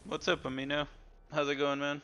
What's up, Amino? How's it going, man?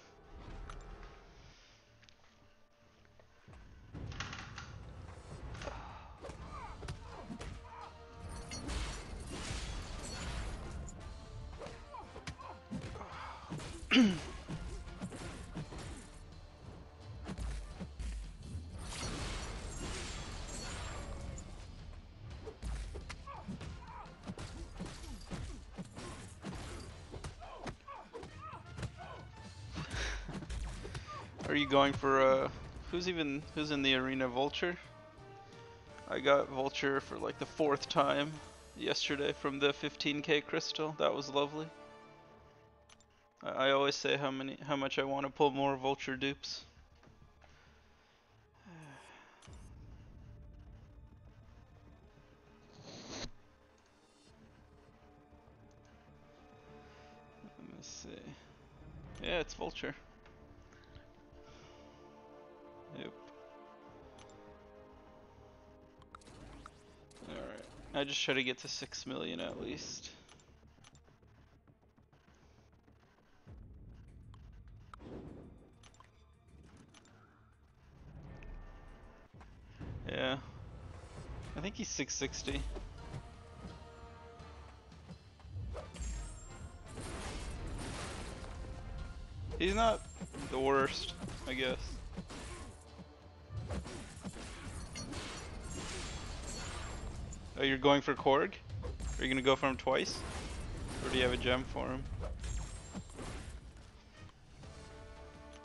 Are you going for who's in the arena? Vulture? I got Vulture for like the fourth time yesterday from the 15k crystal. That was lovely. I always say how much I want to pull more Vulture dupes. Let me see. Yeah, it's Vulture. Yep. Alright. I just try to get to 6 million at least. Yeah. I think he's 660. He's not the worst, I guess. Oh, you're going for Korg? Are you gonna go for him twice? Or do you have a gem for him?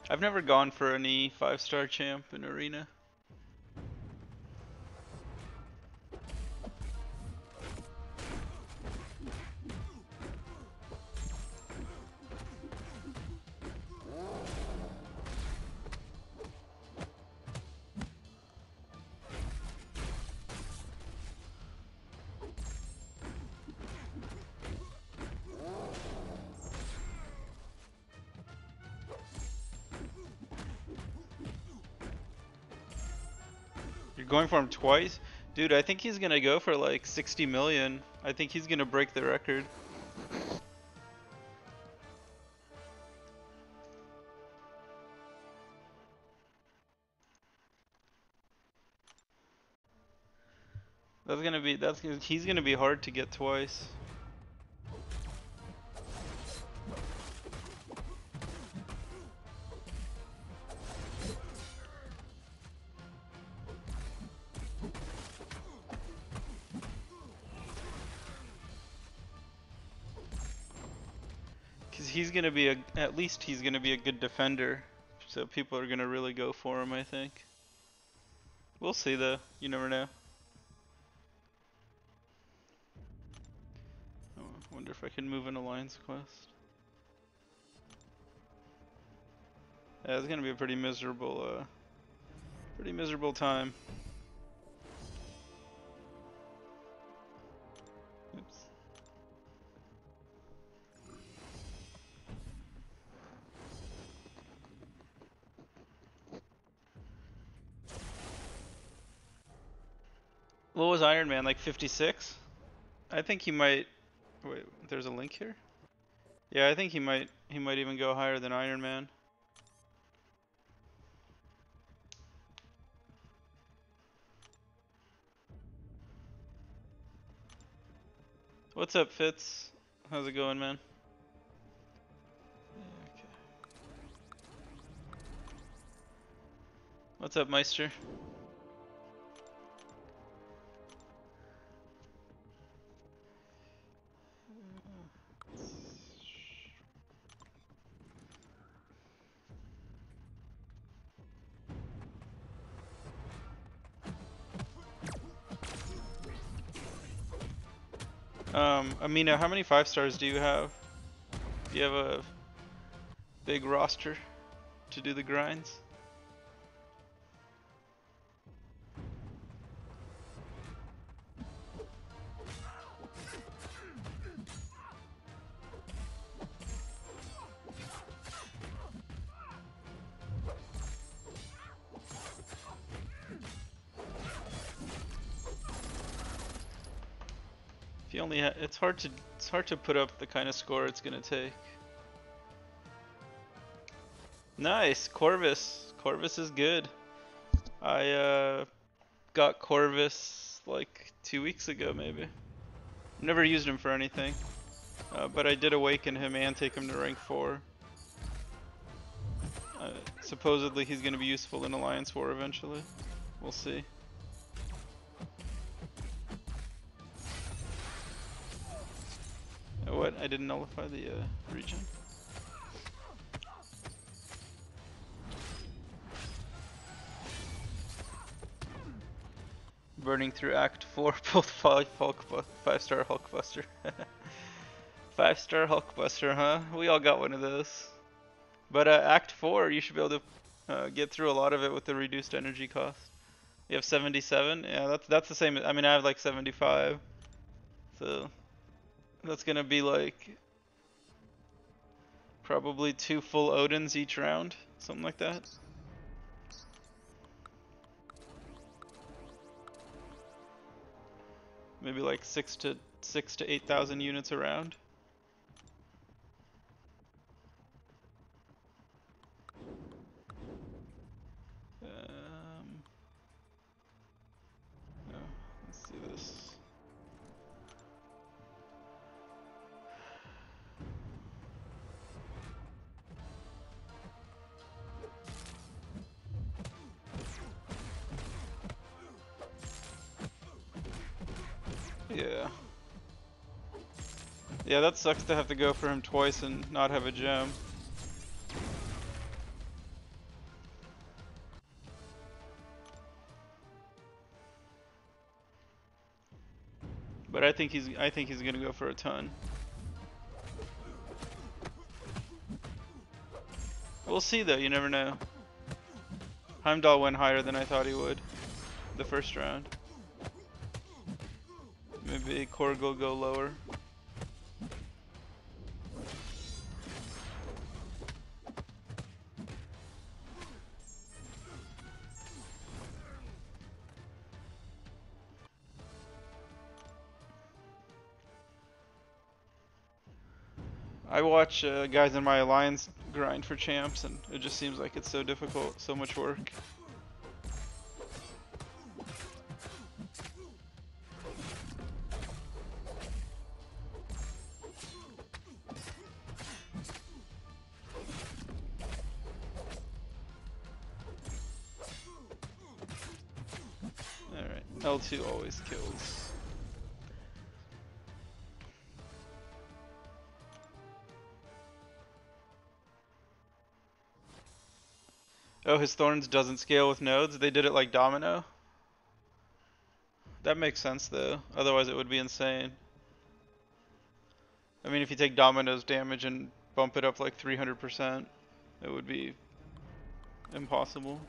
I've never gone for any 5-star champ in arena. You're going for him twice? Dude, I think he's gonna go for like 60 million. I think he's gonna break the record. He's gonna be hard to get twice. Cause he's gonna be at least he's gonna be a good defender. So people are gonna really go for him, I think. We'll see though, you never know. Oh, I wonder if I can move an alliance quest. Yeah, it's gonna be a pretty miserable time. Oops. What was Iron Man, like 56? I think he might. Wait, there's a link here? Yeah, I think he might even go higher than Iron Man. What's up, Fitz? How's it going, man? Okay. What's up, Meister? Amina, how many 5-stars do you have? Do you have a big roster to do the grinds? If you only it's hard to put up the kind of score it's gonna take. Nice, Corvus. Corvus is good. I got Corvus like 2 weeks ago, maybe. Never used him for anything, but I did awaken him and take him to rank 4. Supposedly he's going to be useful in Alliance War eventually. We'll see. Oh, what? I didn't nullify the regen. Burning through Act 4, both 5-star Hulkbuster. 5-star Hulkbuster, huh? We all got one of those. But Act 4, you should be able to get through a lot of it with the reduced energy cost. You have 77? Yeah, that's the same. I mean, I have like 75. So that's gonna be like probably 2 full Odins each round, something like that. Maybe like 6 to 8,000 units around. No, let's see this. Yeah. Yeah, that sucks to have to go for him twice and not have a gem. But I think he's gonna go for a ton. We'll see though, you never know. Heimdall went higher than I thought he would the first round. Maybe Korg will go lower. I watch guys in my alliance grind for champs, and it just seems like it's so difficult, so much work. Alright, L2 always kills. Oh, his thorns doesn't scale with nodes? They did it like Domino? That makes sense though, otherwise it would be insane. I mean, if you take Domino's damage and bump it up like 300%, it would be impossible.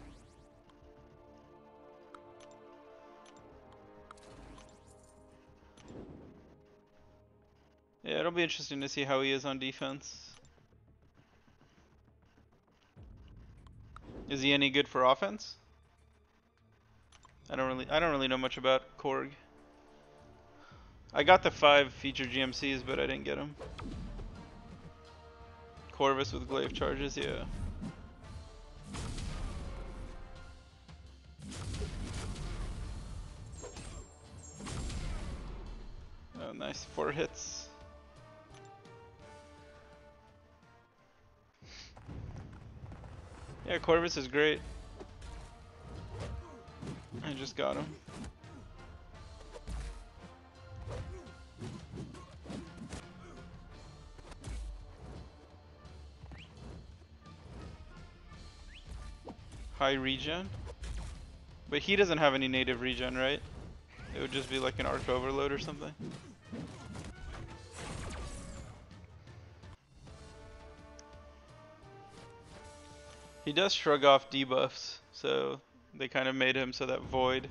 Yeah, it'll be interesting to see how he is on defense. Is he any good for offense? I don't really know much about Korg. I got the 5 feature GMCs, but I didn't get them. Corvus with glaive charges, yeah. Oh, nice, 4 hits. Yeah, Corvus is great. I just got him. High regen? But he doesn't have any native regen, right? It would just be like an arc overload or something. He does shrug off debuffs, so they kind of made him so that Void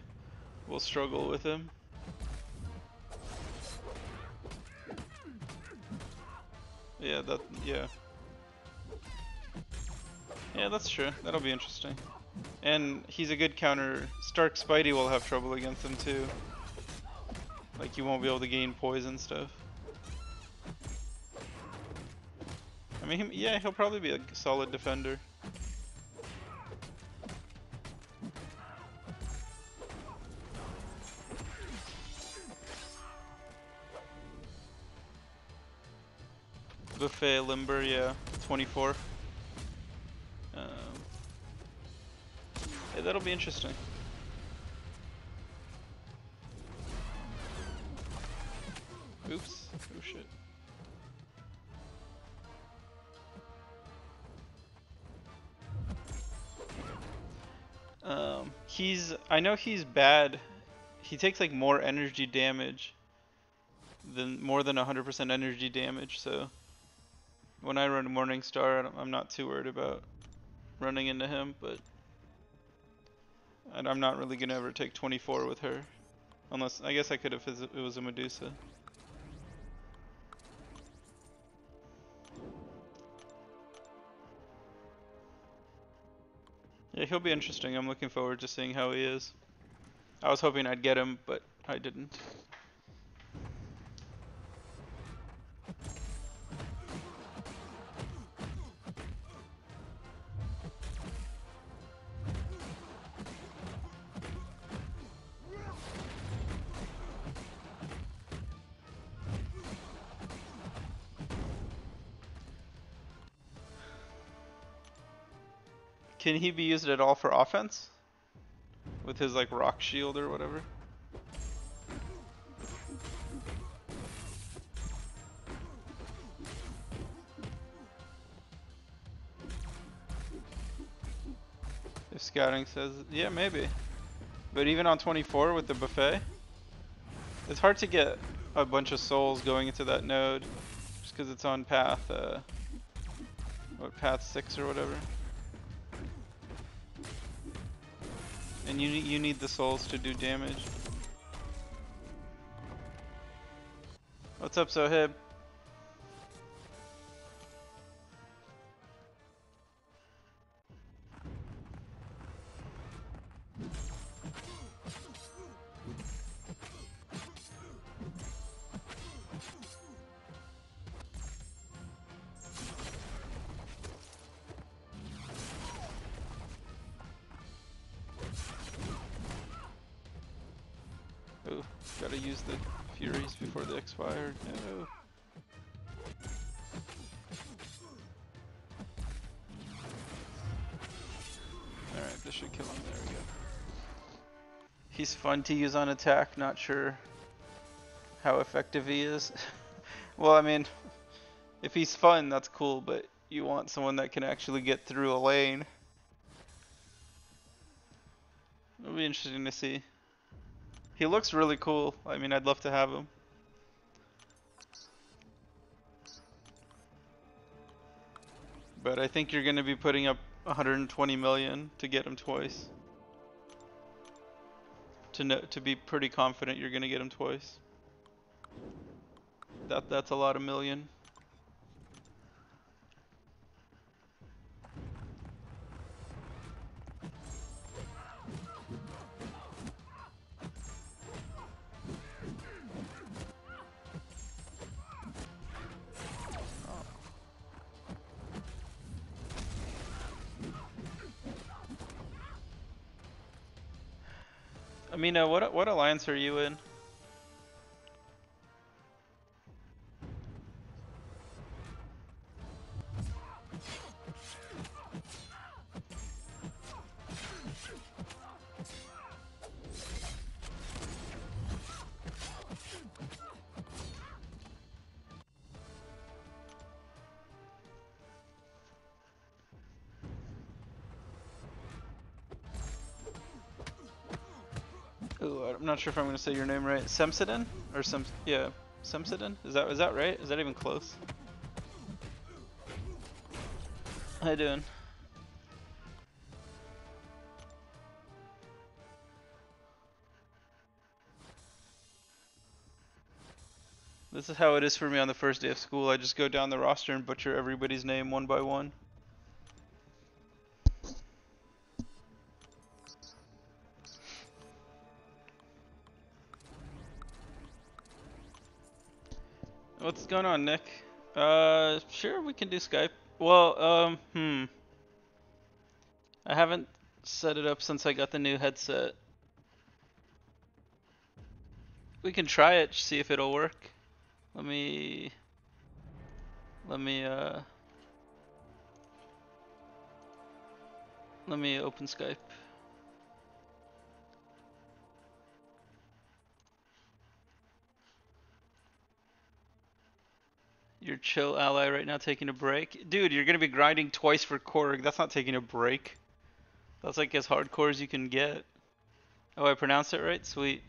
will struggle with him. Yeah, yeah. Yeah, that's true. That'll be interesting. And he's a good counter. Stark Spidey will have trouble against him too. Like, you won't be able to gain poison stuff. I mean, yeah, he'll probably be a solid defender. Buffet Limber, yeah, 24. Yeah, that'll be interesting. Oops. Oh shit. I know he's bad. He takes like more energy damage than more than 100% energy damage. So when I run Morning Star, I'm not too worried about running into him. But I'm not really gonna ever take 24 with her, unless I guess I could if it was a Medusa. Yeah, he'll be interesting. I'm looking forward to seeing how he is. I was hoping I'd get him, but I didn't. Can he be used at all for offense? With his like rock shield or whatever? If scouting says, yeah, maybe. But even on 24 with the buffet, it's hard to get a bunch of souls going into that node just because it's on path, path 6 or whatever. And you need the souls to do damage. What's up, Sohib? Oh, gotta use the Furies before they expire. No. Alright, this should kill him. There we go. He's fun to use on attack, not sure how effective he is. Well, I mean, if he's fun, that's cool, but you want someone that can actually get through a lane. It'll be interesting to see. He looks really cool. I mean, I'd love to have him. But I think you're going to be putting up 120 million to get him twice. To be pretty confident you're going to get him twice. That's a lot of million. Amina, what alliance are you in? Ooh, I'm not sure if I'm gonna say your name right. Semsidin? Or yeah, Semsidin? Is that right? Is that even close? How you doing? This is how it is for me on the first day of school. I just go down the roster and butcher everybody's name one by one. What's going on, Nick? Sure, we can do Skype. Well, I haven't set it up since I got the new headset. We can try it, see if it'll work. Let me Let me open Skype. You're chill ally right now taking a break. Dude, you're gonna be grinding twice for Korg. That's not taking a break. That's like as hardcore as you can get. Oh, I pronounced it right? Sweet.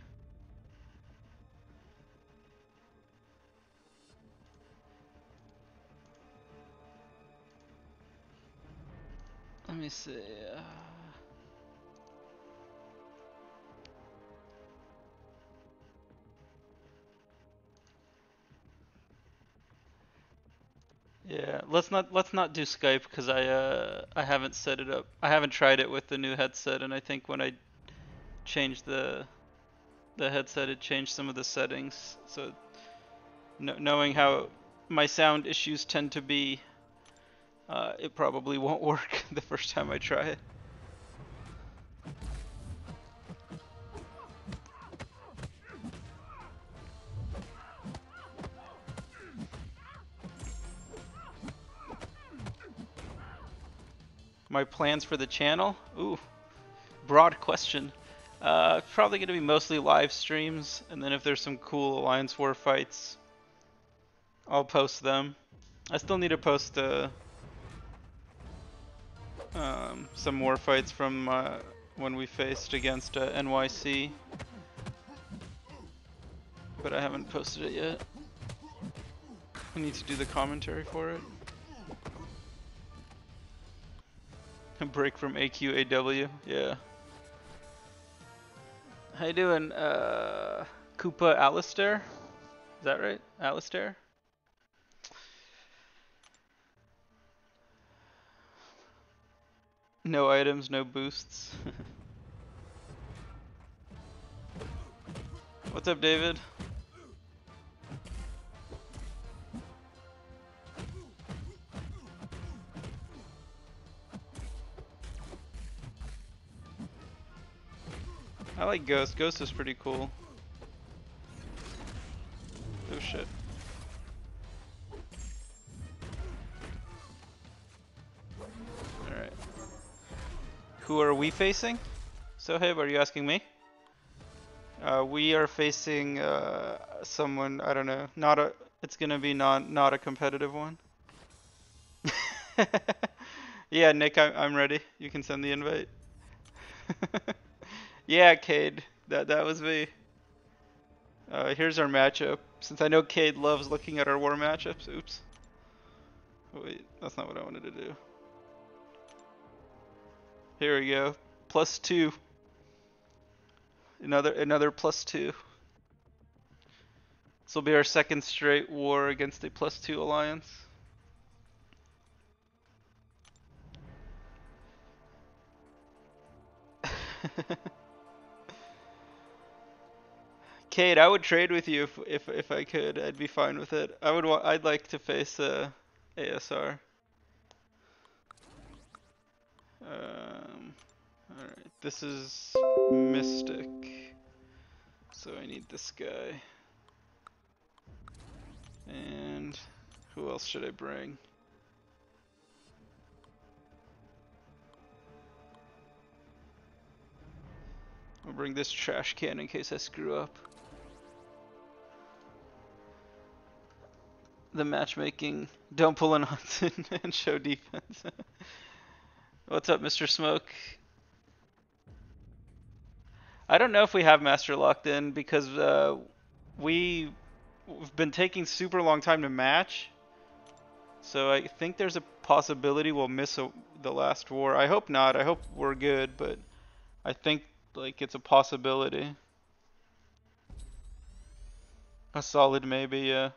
Let me see. Yeah, let's not do Skype because I haven't set it up. I haven't tried it with the new headset, and I think when I changed the headset, it changed some of the settings. So knowing how my sound issues tend to be, it probably won't work the first time I try it. My plans for the channel? Ooh, broad question. Probably gonna be mostly live streams, and then if there's some cool Alliance War fights, I'll post them. I still need to post some war fights from when we faced against NYC, but I haven't posted it yet. I need to do the commentary for it. A break from AQAW, yeah. How you doing, Koopa Alistair? Is that right? Alistair? No items, no boosts. What's up, David? I like Ghost. Ghost is pretty cool. Oh shit. Alright. Who are we facing? Sohaib, are you asking me? We are facing someone, I don't know, it's gonna be not a competitive one. Yeah, Nick, I'm ready. You can send the invite. Yeah, Cade, that was me. Here's our matchup. Since I know Cade loves looking at our war matchups. Oops. Oh, wait, that's not what I wanted to do. Here we go. +2. Another +2. This will be our second straight war against a +2 alliance. Cade, I would trade with you if I could. I'd be fine with it. I'd like to face ASR. Alright, this is Mystic. So I need this guy. And who else should I bring? I'll bring this trash can in case I screw up. The matchmaking, don't pull an Hudson and show defense. What's up, Mr. Smoke? I don't know if we have Master locked in because we've been taking super long time to match. So I think there's a possibility we'll miss the last war. I hope not. I hope we're good, but I think like it's a possibility. A solid maybe, yeah.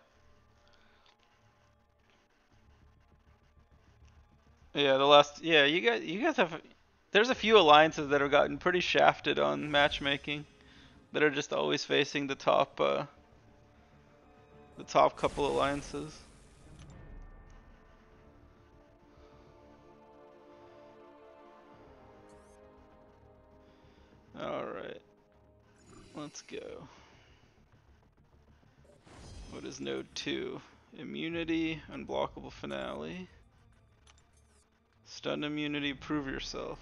Yeah, you guys have, there's a few alliances that have gotten pretty shafted on matchmaking that are just always facing the top couple alliances. Alright. Let's go. What is node 2? Immunity, unblockable finale. Stun immunity, prove yourself.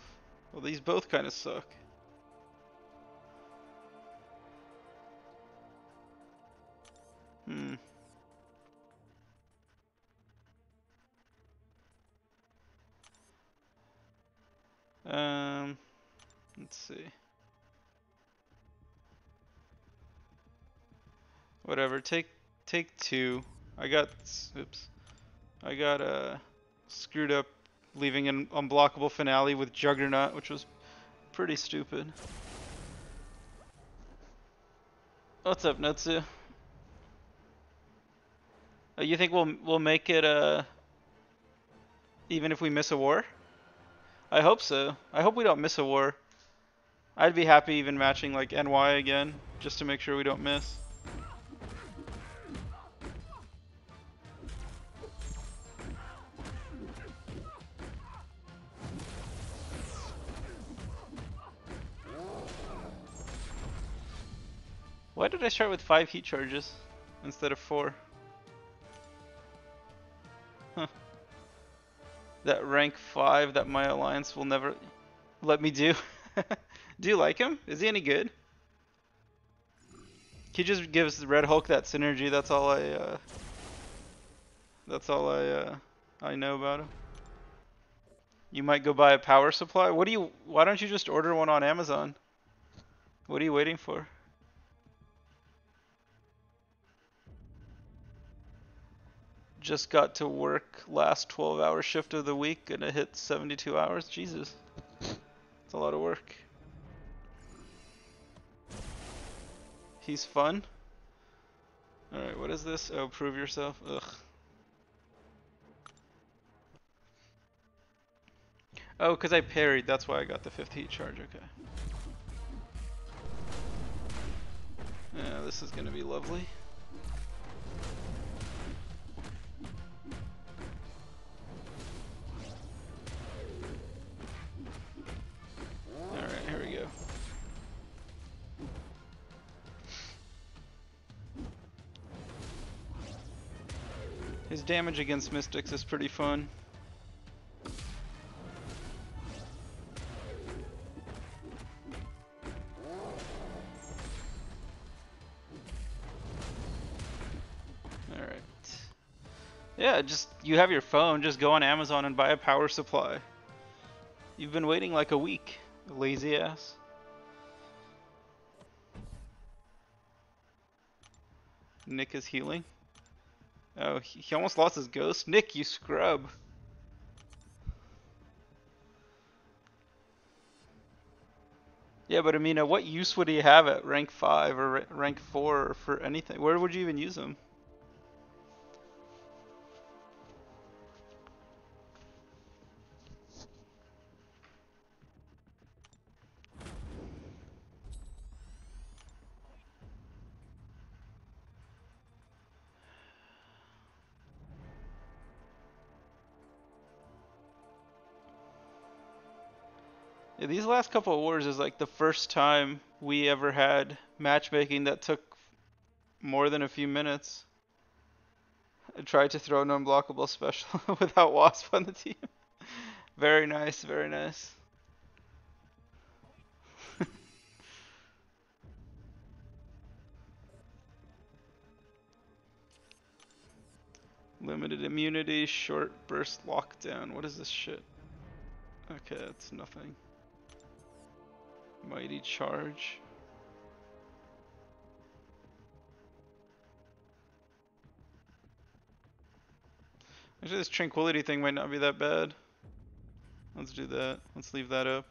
Well, these both kind of suck. Hmm. Let's see. Whatever. Take two. I got screwed up leaving an unblockable finale with Juggernaut, which was pretty stupid. What's up, Nutsu? You think we'll make it even if we miss a war? I hope so. I hope we don't miss a war. I'd be happy even matching like NY again, just to make sure we don't miss. Why did I start with 5 heat charges instead of 4? Huh. That rank 5 that my alliance will never let me do. Do you like him? Is he any good? He just gives Red Hulk that synergy. That's all I know about him. You might go buy a power supply. Why don't you just order one on Amazon? What are you waiting for? Just got to work last 12-hour shift of the week and it hit 72 hours. Jesus. It's a lot of work. He's fun. Alright, what is this? Oh, prove yourself. Ugh. Oh, because I parried. That's why I got the 5th heat charge. Okay. Yeah, this is going to be lovely. Alright, here we go. His damage against Mystics is pretty fun. Alright. Yeah, you have your phone, just go on Amazon and buy a power supply. You've been waiting like a week, lazy ass. Nick is healing. Oh, he almost lost his ghost. Nick, you scrub. Yeah, but I mean, what use would he have at rank 5 or rank 4 or for anything? Where would you even use him? Yeah, these last couple of wars is like the first time we ever had matchmaking that took more than a few minutes. I tried to throw an unblockable special without Wasp on the team. Very nice, very nice. Limited immunity, short burst lockdown. What is this shit? Okay, that's nothing. Mighty charge. Actually, this tranquility thing might not be that bad. Let's do that. Let's leave that up.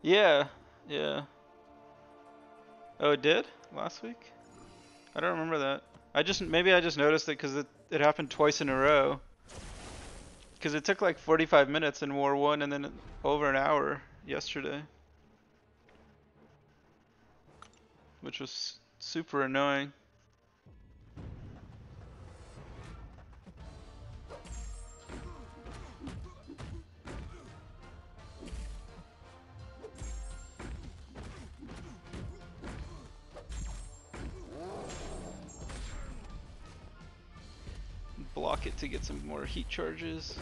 Yeah, yeah. Oh, it did? Last week? I don't remember that. Maybe I just noticed it because it happened twice in a row. Because it took like 45 minutes in War 1 and then over an hour yesterday. Which was super annoying. block it to get some more heat charges.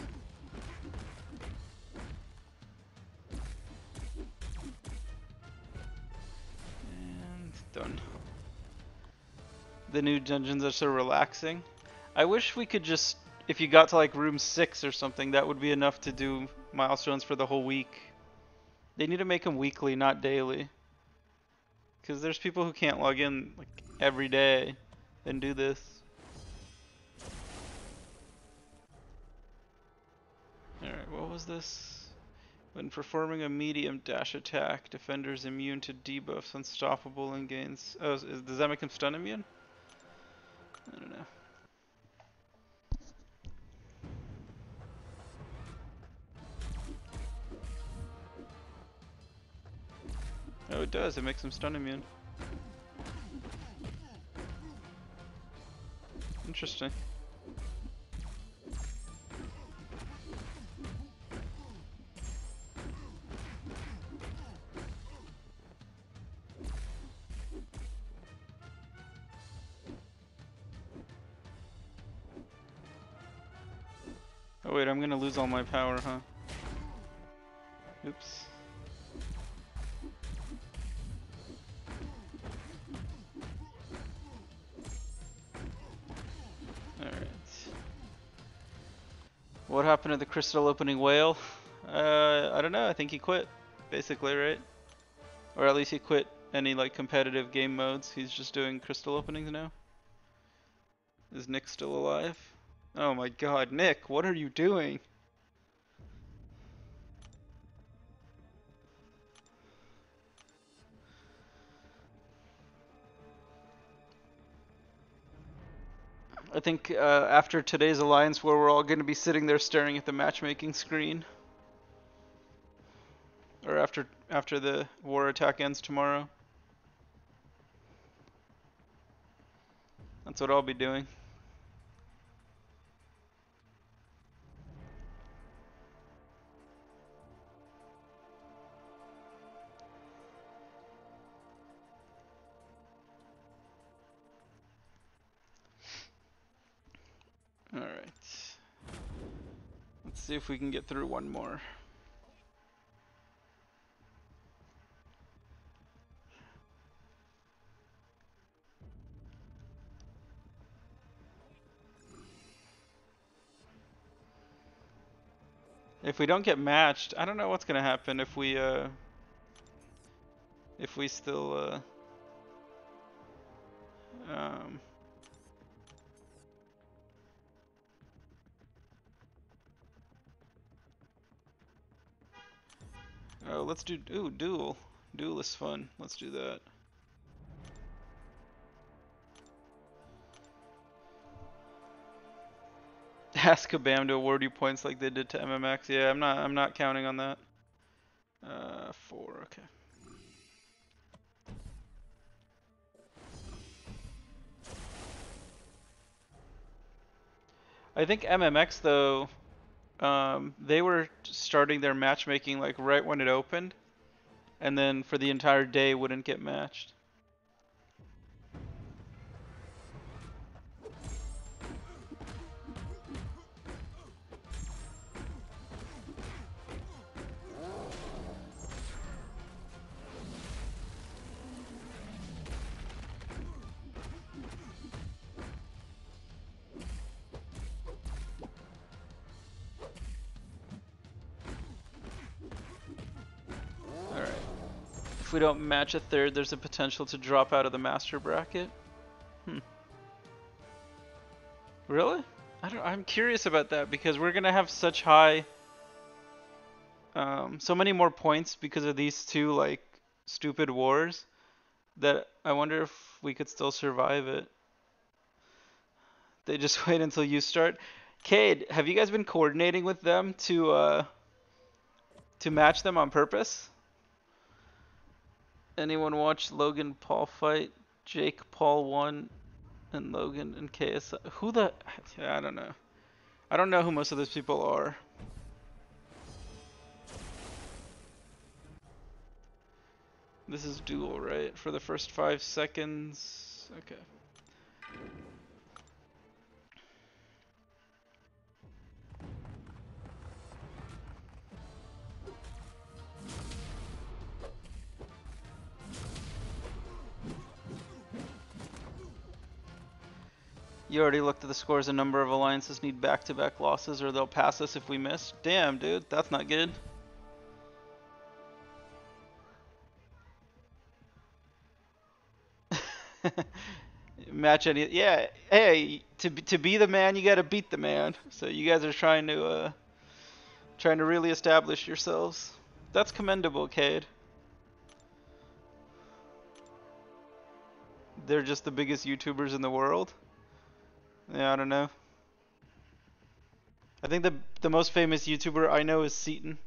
And done. The new dungeons are so relaxing. I wish we could just, if you got to like room 6 or something, that would be enough to do milestones for the whole week. They need to make them weekly, not daily. Because there's people who can't log in like every day and do this. Alright, what was this? When performing a medium dash attack, defender's immune to debuffs, unstoppable, and gains... Oh, does that make him stun immune? I don't know. Oh, it does. It makes him stun immune. Interesting. Oh wait, I'm gonna lose all my power, huh? Oops. Alright. What happened to the crystal opening whale? I don't know, I think he quit, basically, right? Or at least he quit any like competitive game modes. He's just doing crystal openings now. Is Nick still alive? Oh my god, Nick, what are you doing? I think after today's alliance war, we're all going to be sitting there staring at the matchmaking screen. Or after the war attack ends tomorrow. That's what I'll be doing. Alright. Let's see if we can get through one more. If we don't get matched, I don't know what's gonna happen if we still oh, let's do duel. Duel is fun. Let's do that. Ask Kabam to award you points like they did to MMX. Yeah, I'm not counting on that. 4, okay. I think MMX though, they were starting their matchmaking like right when it opened, and then for the entire day wouldn't get matched. If we don't match a third, there's a potential to drop out of the master bracket. Really? I'm curious about that because we're gonna have such high, so many more points because of these two like stupid wars that I wonder if we could still survive it. They just wait until you start. Cade, have you guys been coordinating with them to match them on purpose? Anyone watch Logan Paul fight? Jake Paul won and Logan and KS. Who the? Yeah, I don't know. I don't know who most of those people are. This is duel, right? For the first 5 seconds. Okay. You already looked at the scores. A number of alliances need back-to-back losses or they'll pass us if we miss. Damn, dude, that's not good. Match any? Yeah. Hey, to be the man, you gotta beat the man. So you guys are trying to really establish yourselves. That's commendable, Cade. They're just the biggest YouTubers in the world. Yeah, I don't know. I think the most famous YouTuber I know is Seaton.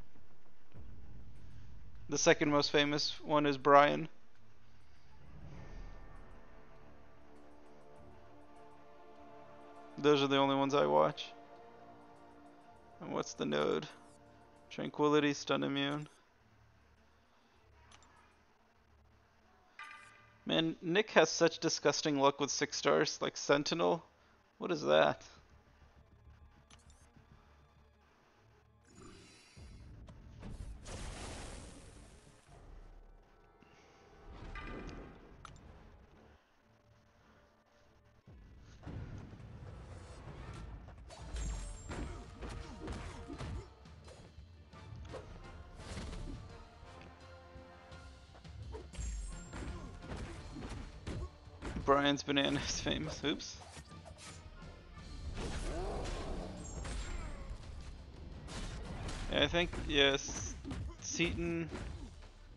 The second most famous one is Brian. Those are the only ones I watch. And what's the node? Tranquility, stun immune. Man, Nick has such disgusting luck with 6 stars, like Sentinel. What is that? Brian's banana is famous. Oops. Yeah, I think, yes, Seaton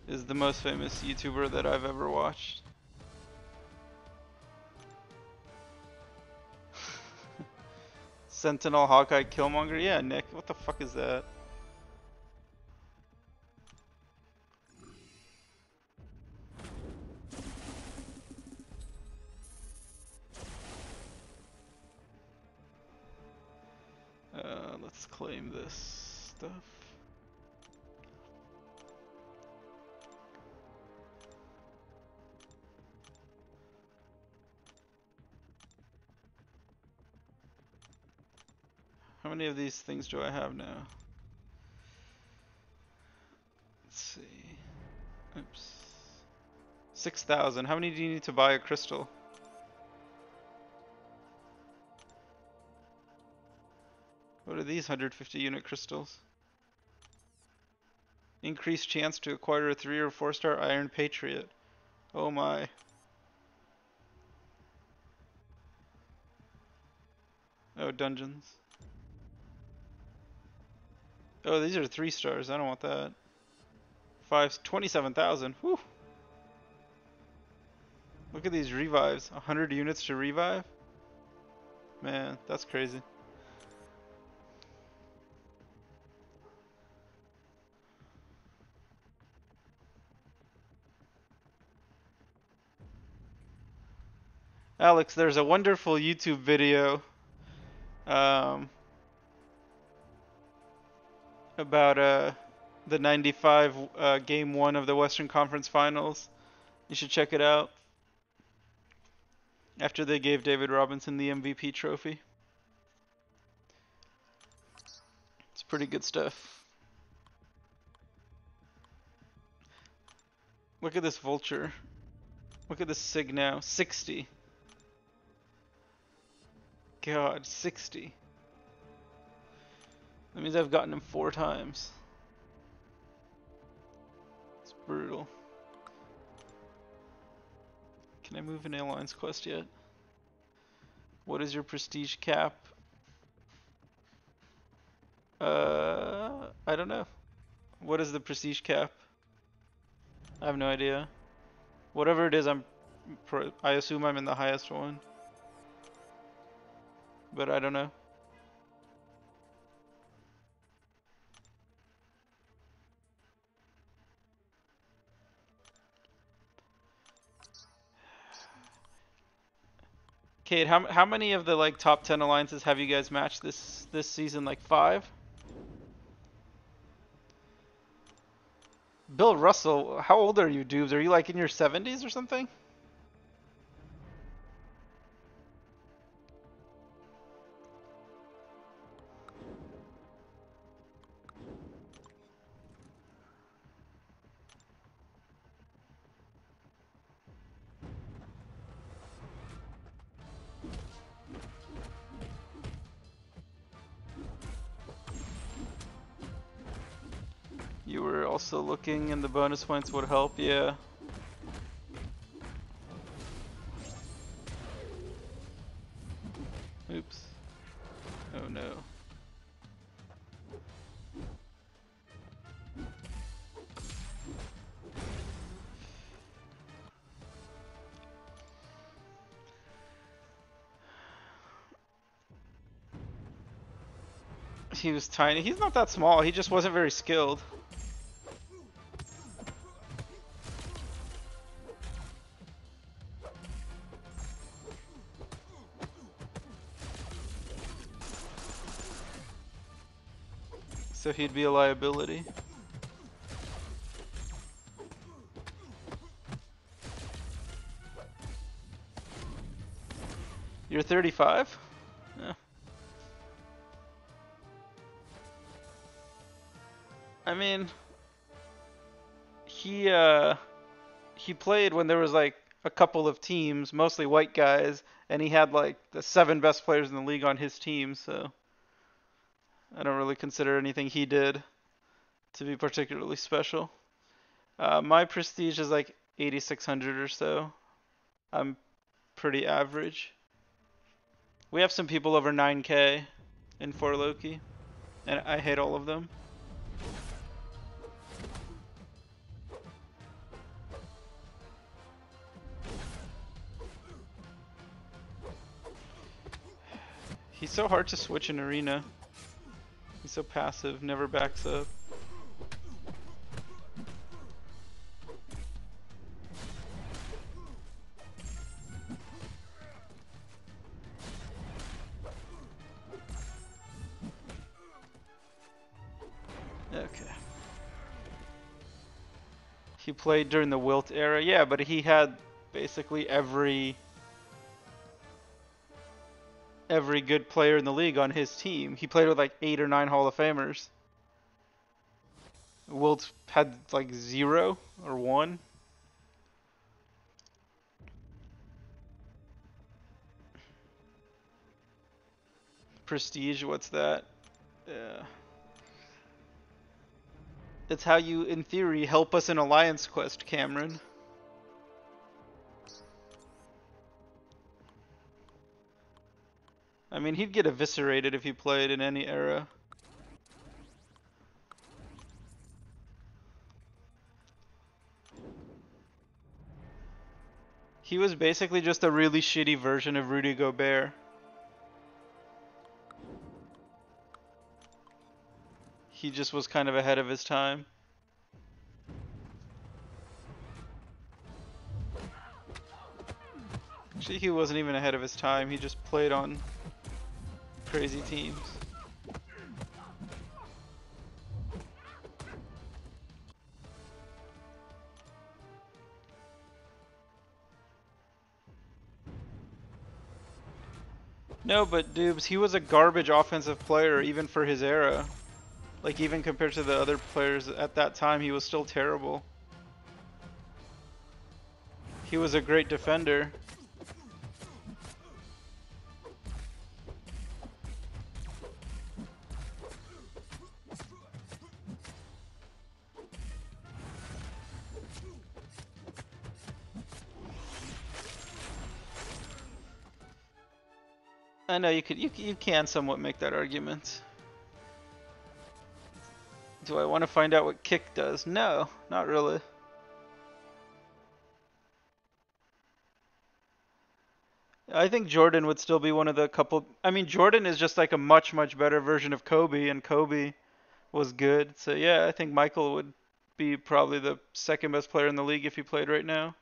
is the most famous YouTuber that I've ever watched. Sentinel, Hawkeye, Killmonger. Yeah, Nick, what the fuck is that? Let's claim this stuff. How many of these things do I have now? Let's see. Oops. 6,000. How many do you need to buy a crystal? What are these 150 unit crystals? Increased chance to acquire a 3 or 4 star Iron Patriot. Oh my. Oh, dungeons. Oh, these are 3 stars. I don't want that. 27,000. Whew. Look at these revives. 100 units to revive? Man, that's crazy. Alex, there's a wonderful YouTube video um, about the 95 game 1 of the Western Conference Finals. You should check it out. After they gave David Robinson the MVP trophy. It's pretty good stuff. Look at this vulture. Look at this sig now. 60. God, 60. That means I've gotten him 4 times. It's brutal. Can I move an airlines quest yet? What is your prestige cap? I don't know. What is the prestige cap? I have no idea. Whatever it is, I assume I'm in the highest one. But I don't know. Kate, how many of the like top 10 alliances have you guys matched this season? Like 5? Bill Russell, how old are you, dudes? Are you like in your 70s or something? Also looking, and the bonus points would help, yeah. Oops. Oh no. He was tiny. He's not that small. He just wasn't very skilled. So he'd be a liability. You're 35? Yeah. I mean, he played when there was like a couple of teams, mostly white guys, and he had like the 7 best players in the league on his team, so I don't really consider anything he did to be particularly special. My prestige is like 8,600 or so. I'm pretty average. We have some people over 9k in 4 Loki, and I hate all of them. He's so hard to switch in arena. He's so passive, never backs up. Okay. He played during the Wilt era, yeah, but he had basically every good player in the league on his team. He played with like 8 or 9 Hall of Famers. Wilt had like 0 or 1. Prestige, what's that? Yeah. It's how you, in theory, help us in Alliance Quest, Cameron. I mean, he'd get eviscerated if he played in any era. He was basically just a really shitty version of Rudy Gobert. He just was kind of ahead of his time. Actually, he wasn't even ahead of his time. He just played on crazy teams. No, but Dubes, he was a garbage offensive player even for his era. Like, even compared to the other players at that time, he was still terrible. He was a great defender. I know you can somewhat make that argument. Do I want to find out what kick does? No, not really. I think Jordan would still be one of the couple. I mean, Jordan is just like a much, much better version of Kobe, and Kobe was good. So yeah, I think Michael would be probably the second best player in the league if he played right now.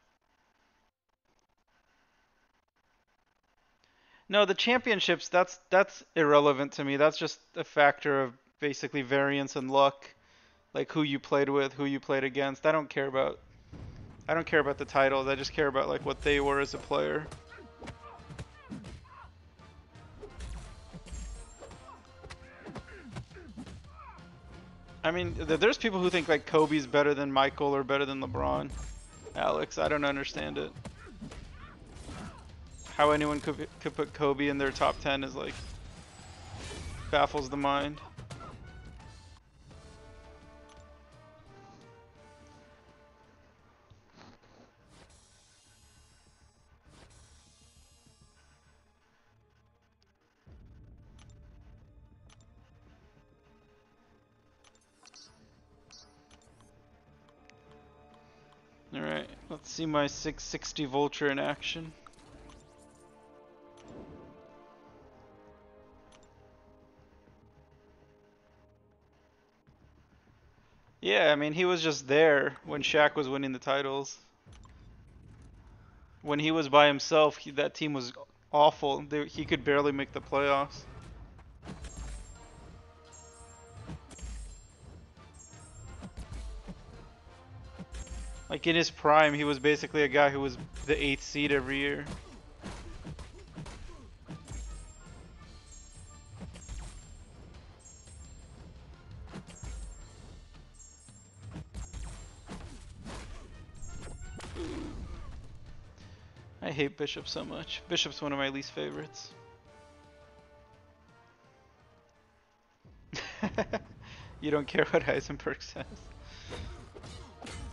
No, the championships, that's irrelevant to me. That's just a factor of basically variance and luck. Like who you played with, who you played against. I don't care about the titles. I just care about like what they were as a player. I mean, there's people who think like Kobe's better than Michael or better than LeBron. Alex, I don't understand it. How anyone could put Kobe in their top 10 is like baffles the mind. Alright, let's see my 660 Vulture in action. Yeah, I mean, he was just there when Shaq was winning the titles. When he was by himself, that team was awful. He could barely make the playoffs. Like in his prime, he was basically a guy who was the 8th seed every year. I hate Bishop so much. Bishop's one of my least favorites. You don't care what Heisenberg says.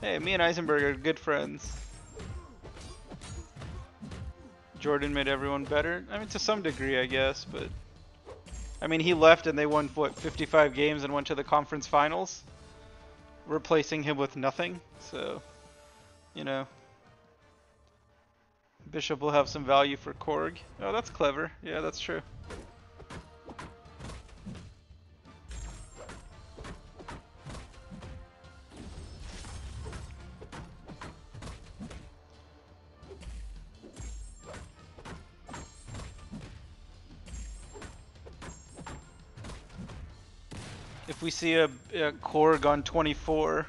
Hey, me and Heisenberg are good friends. Jordan made everyone better. I mean, to some degree, I guess, but... I mean, he left and they won, what, 55 games and went to the conference finals? Replacing him with nothing, so... You know... Bishop will have some value for Korg. Oh, that's clever. Yeah, that's true. If we see a Korg on 24,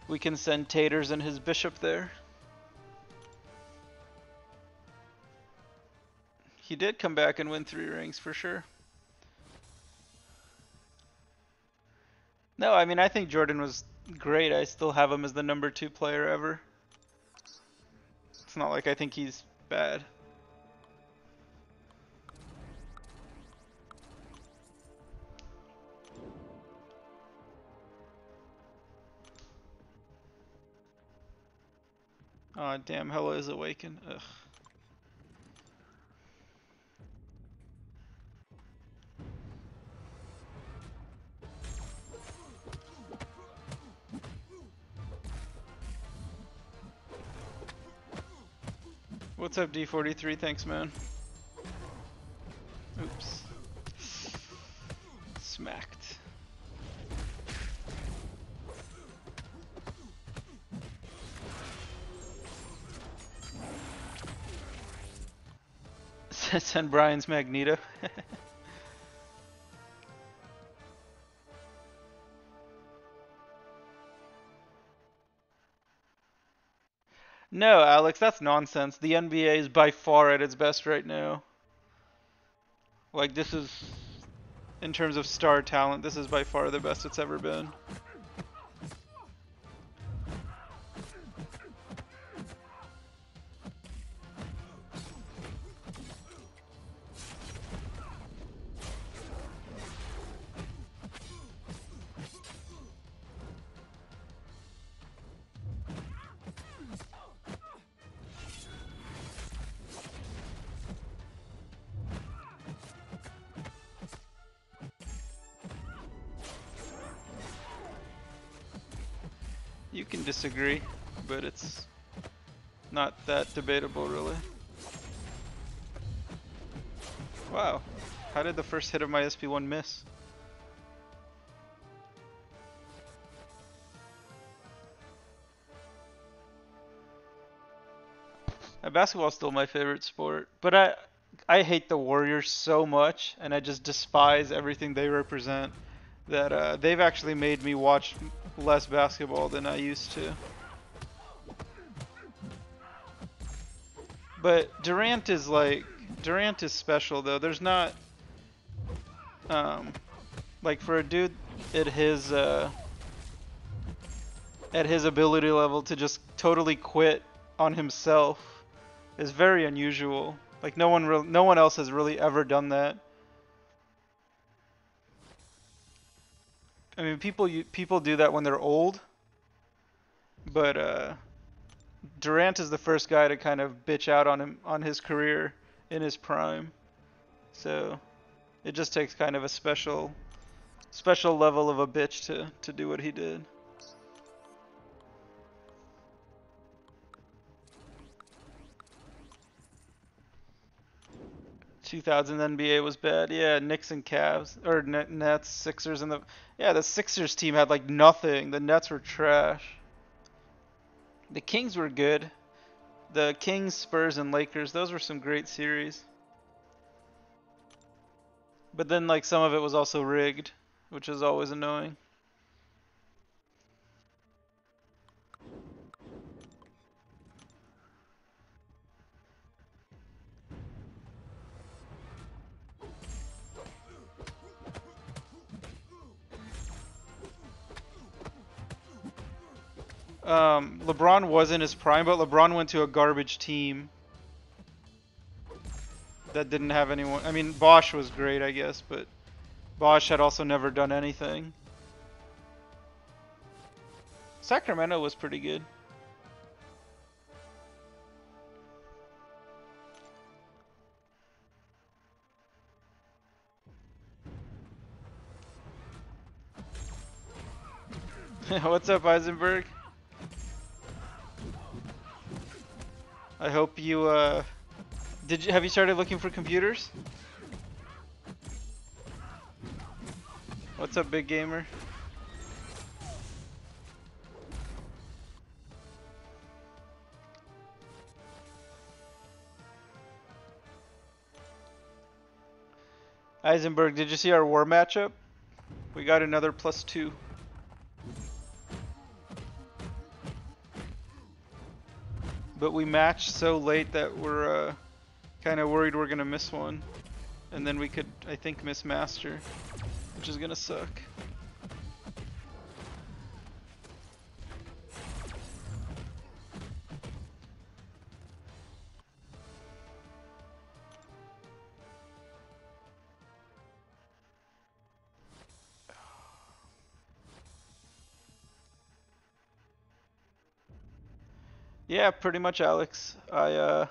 we can send Taters and his Bishop there. He did come back and win 3 rings for sure. No, I mean, I think Jordan was great. I still have him as the number 2 player ever. It's not like I think he's bad. Oh damn, Hella is awakened. Ugh. What's up, D43? Thanks, man. Oops. Smacked. Send Brian's Magneto. No, Alex, that's nonsense. The NBA is by far at its best right now. Like, this is, in terms of star talent, this is by far the best it's ever been. You can disagree, but it's not that debatable, really. Wow, how did the first hit of my SP1 miss? Basketball is still my favorite sport, but I hate the Warriors so much, and I just despise everything they represent, that they've actually made me watch less basketball than I used to. But Durant is special though. There's not, like for a dude at his ability level to just totally quit on himself is very unusual. Like no one else has really ever done that. I mean, people do that when they're old, but Durant is the first guy to kind of bitch out on his career in his prime. So it just takes kind of a special level of a bitch to do what he did. 2000 NBA was bad. Yeah, Knicks and Cavs or Nets, Sixers, and the Sixers team had like nothing. The Nets were trash. The Kings were good. The Kings, Spurs, and Lakers, those were some great series. But then like some of it was also rigged, which is always annoying. LeBron was in his prime, but LeBron went to a garbage team that didn't have anyone. I mean, Bosch was great, I guess, but Bosch had also never done anything. Sacramento was pretty good. What's up, Eisenberg? I hope you have you started looking for computers? What's up, big gamer? Eisenberg, did you see our war matchup? We got another +2. But we matched so late that we're kind of worried we're gonna miss one. And then we could, I think, miss Master, which is gonna suck. Yeah, pretty much, Alex. I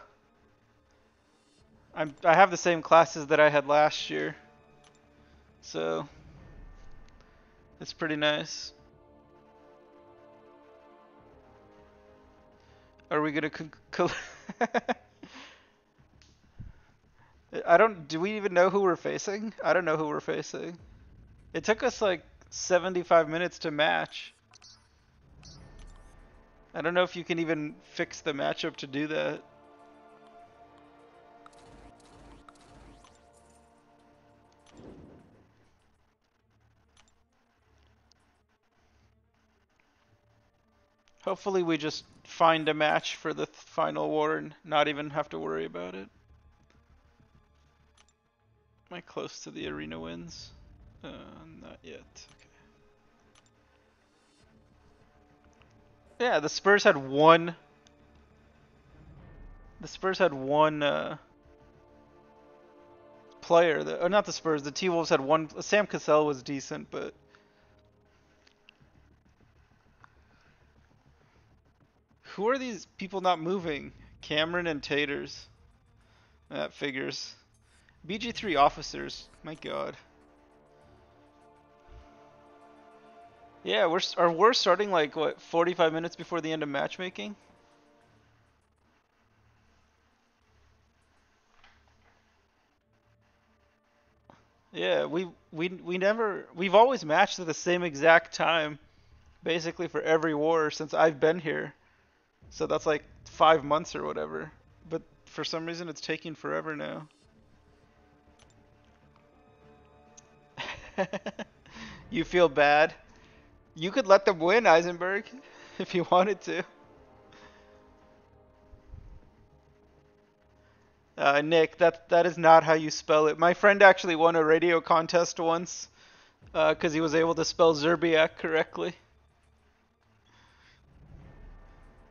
have the same classes that I had last year, so it's pretty nice. Are we gonna I don't. Do we even know who we're facing? I don't know who we're facing. It took us like 75 minutes to match. I don't know if you can even fix the matchup to do that. Hopefully we just find a match for the final war and not even have to worry about it. Am I close to the arena wins? Not yet. Okay. Yeah, the Spurs had one. The Spurs had one player. Or not the Spurs. The T-Wolves had one. Sam Cassell was decent, but who are these people not moving? Cameron and Taters. That figures. BG3 officers. My God. Yeah, we're starting like what 45 minutes before the end of matchmaking. Yeah, we've always matched at the same exact time, basically for every war since I've been here. So that's like 5 months or whatever. But for some reason it's taking forever now. You feel bad? You could let them win, Eisenberg, if you wanted to. Nick, that is not how you spell it. My friend actually won a radio contest once because he was able to spell Zerbiak correctly.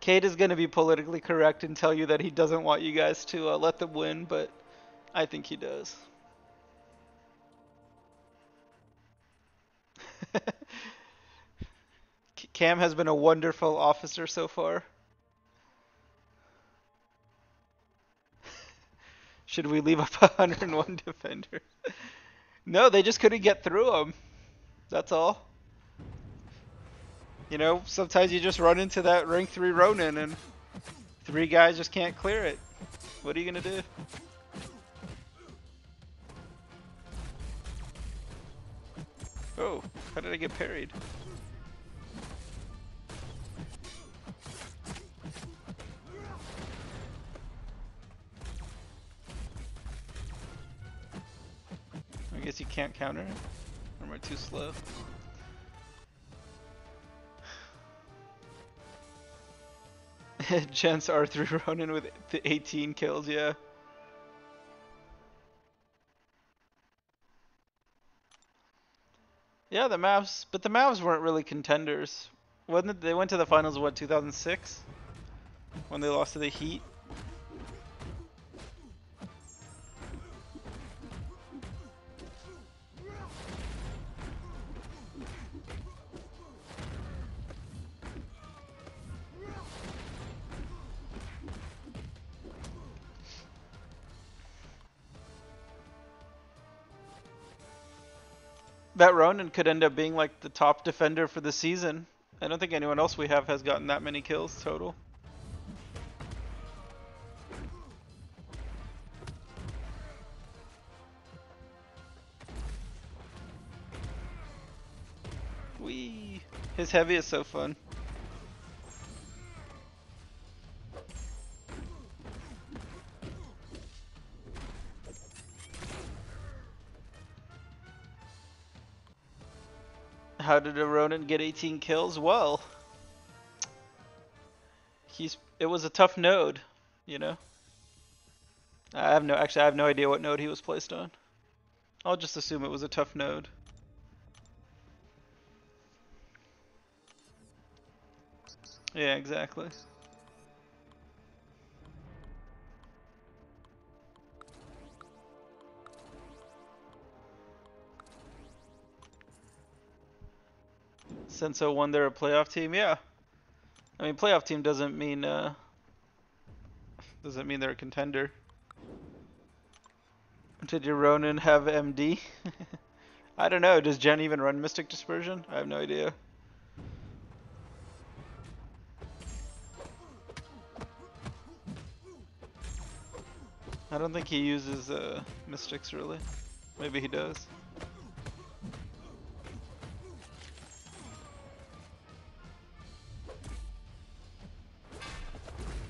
Kate is going to be politically correct and tell you that he doesn't want you guys to let them win, but I think he does. Cam has been a wonderful officer so far. Should we leave up 101 defenders? No, they just couldn't get through them. That's all. You know, sometimes you just run into that rank 3 Ronin and 3 guys just can't clear it. What are you gonna do? Oh, how did I get parried? I guess you can't counter it? Or am I too slow? Gents R3 Ronin with the 18 kills, yeah. Yeah, the Mavs, but the Mavs weren't really contenders. Wasn't it, they went to the finals, what, 2006? When they lost to the Heat? That Ronin could end up being like the top defender for the season. I don't think anyone else we have has gotten that many kills total. Whee! His heavy is so fun. How did a Ronin get 18 kills? Well, it was a tough node, you know. I have no idea what node he was placed on. I'll just assume it was a tough node. Yeah, exactly. Senso won their playoff team, yeah. I mean, playoff team doesn't mean they're a contender. Did your Ronin have MD? I don't know. Does Jen even run Mystic Dispersion? I have no idea. I don't think he uses Mystics really. Maybe he does.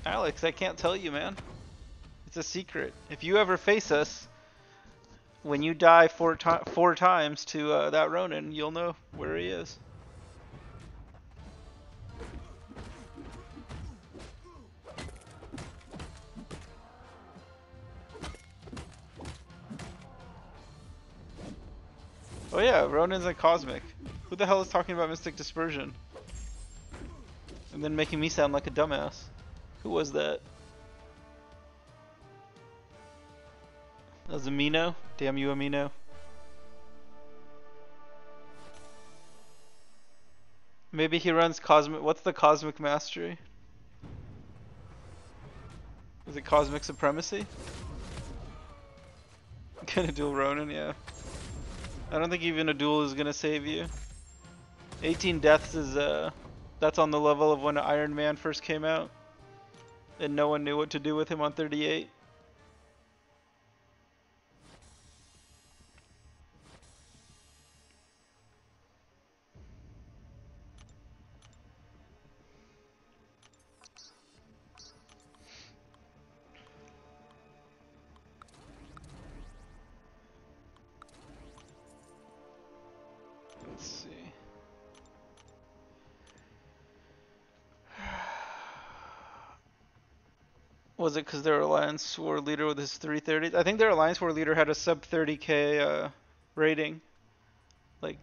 Alex, I can't tell you, man. It's a secret. If you ever face us, when you die four times to that Ronin, you'll know where he is. Oh yeah, Ronin's a Cosmic. Who the hell is talking about Mystic Dispersion? And then making me sound like a dumbass. Who was that? That was Amino? Damn you, Amino. Maybe he runs Cosmic. What's the Cosmic Mastery? Is it Cosmic Supremacy? Gonna duel Ronin, yeah. I don't think even a duel is gonna save you. 18 deaths is that's on the level of when Iron Man first came out, and no one knew what to do with him on 38. Let's see. Was it because their Alliance War leader with his 330? I think their Alliance War leader had a sub 30k rating. Like,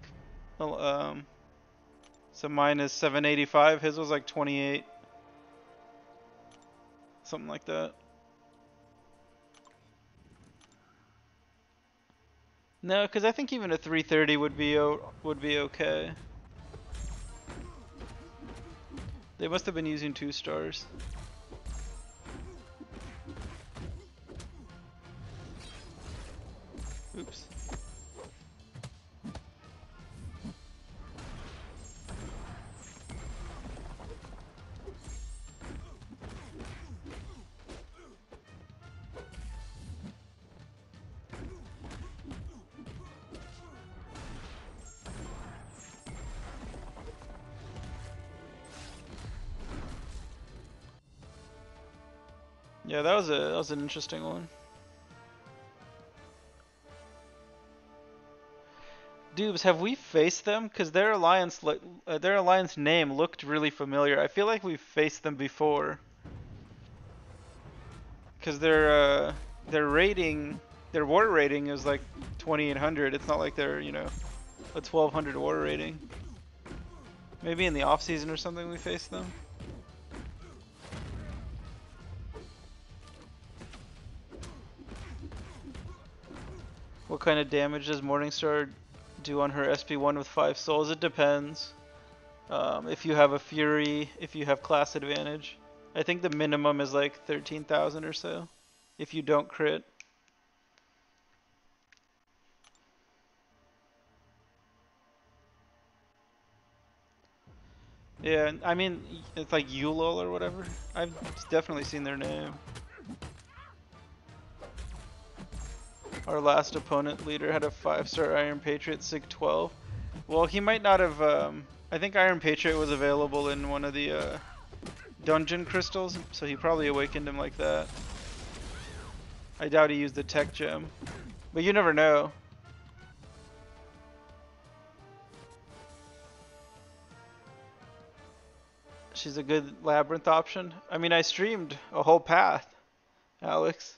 so mine is 785. His was like 28. Something like that. No, because I think even a 330 would be okay. They must have been using 2 stars. Oops. Yeah, that was an interesting one. Dubes, have we faced them? Cause their alliance name looked really familiar. I feel like we've faced them before. Cause their rating, their war rating is like 2800. It's not like they're a 1200 war rating. Maybe in the off season or something we faced them. What kind of damage does Morningstar do on her SP1 with 5 souls? It depends. If you have a Fury, if you have class advantage. I think the minimum is like 13,000 or so. If you don't crit. Yeah, I mean, it's like Yulol or whatever. I've definitely seen their name. Our last opponent leader had a 5-star Iron Patriot Sig 12. Well, he might not have. I think Iron Patriot was available in one of the dungeon crystals, so he probably awakened him like that. I doubt he used the tech gem, but you never know. She's a good labyrinth option. I mean, I streamed a whole path, Alex.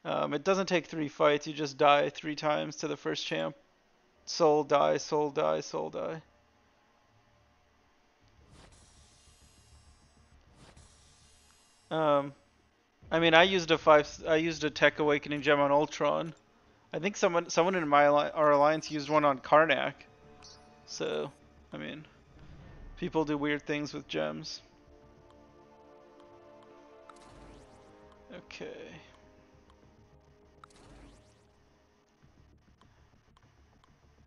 It doesn't take 3 fights. You just die 3 times to the first champ. Soul die, soul die, soul die. Um, I mean, I used a Tech Awakening gem on Ultron. I think someone in our alliance used one on Karnak. So, I mean, people do weird things with gems. Okay.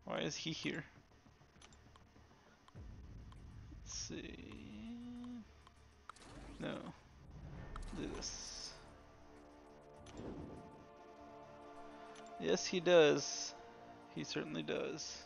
Why is he here? Let's see. No. Do this. Yes, he does. He certainly does.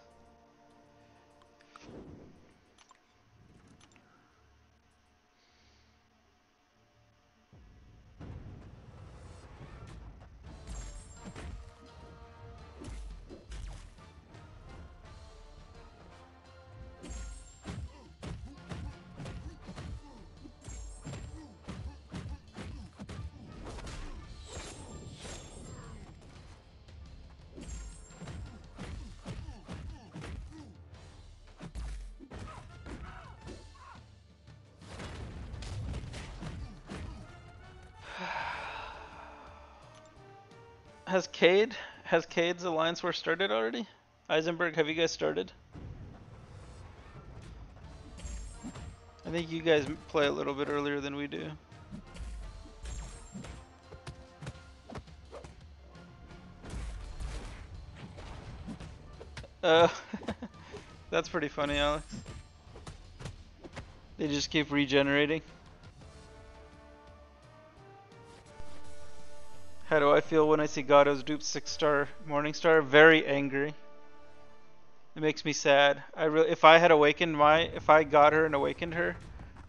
Has Cade's Alliance War started already? Eisenberg, have you guys started? I think you guys play a little bit earlier than we do. Uh, that's pretty funny, Alex. They just keep regenerating. How do I feel when I see Gatto's dupe 6-star Morningstar? Very angry. It makes me sad. If I had awakened if I got her and awakened her,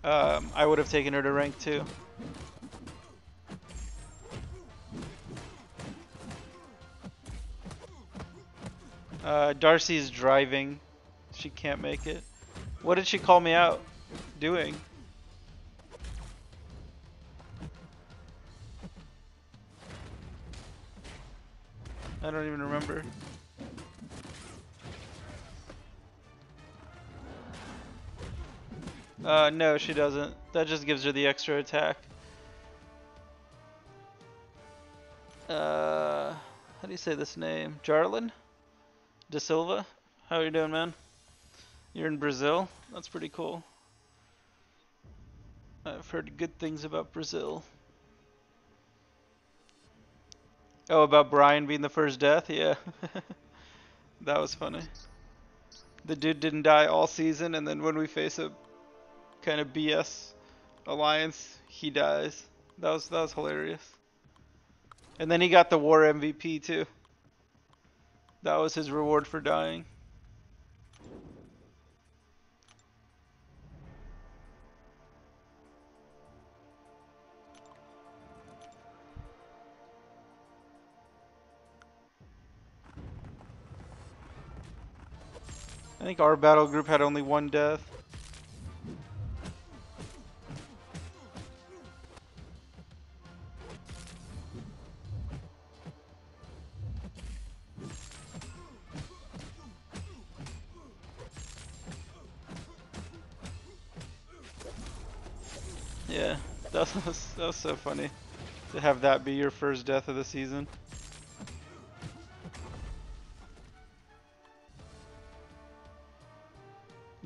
I would have taken her to rank 2. Darcy's driving. She can't make it. What did she call me out doing? I don't even remember. No, she doesn't. That just gives her the extra attack. How do you say this name? Jarlin? De Silva? How are you doing, man? You're in Brazil? That's pretty cool. I've heard good things about Brazil. Oh, about Brian being the first death? Yeah. That was funny. The dude didn't die all season, and then when we face a kind of BS alliance, he dies. That was hilarious. And then he got the war MVP too. That was his reward for dying. I think our battle group had only one death. Yeah, that was so funny to have that be your first death of the season.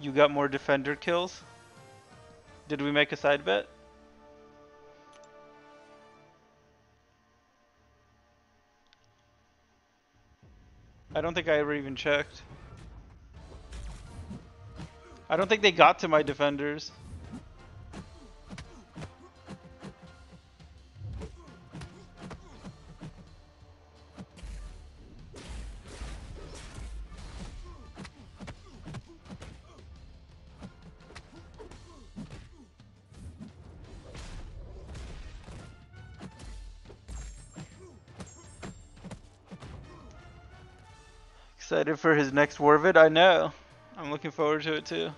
You got more defender kills? Did we make a side bet? I don't think I ever even checked. I don't think they got to my defenders. Excited for his next war vid? I know. I'm looking forward to it too.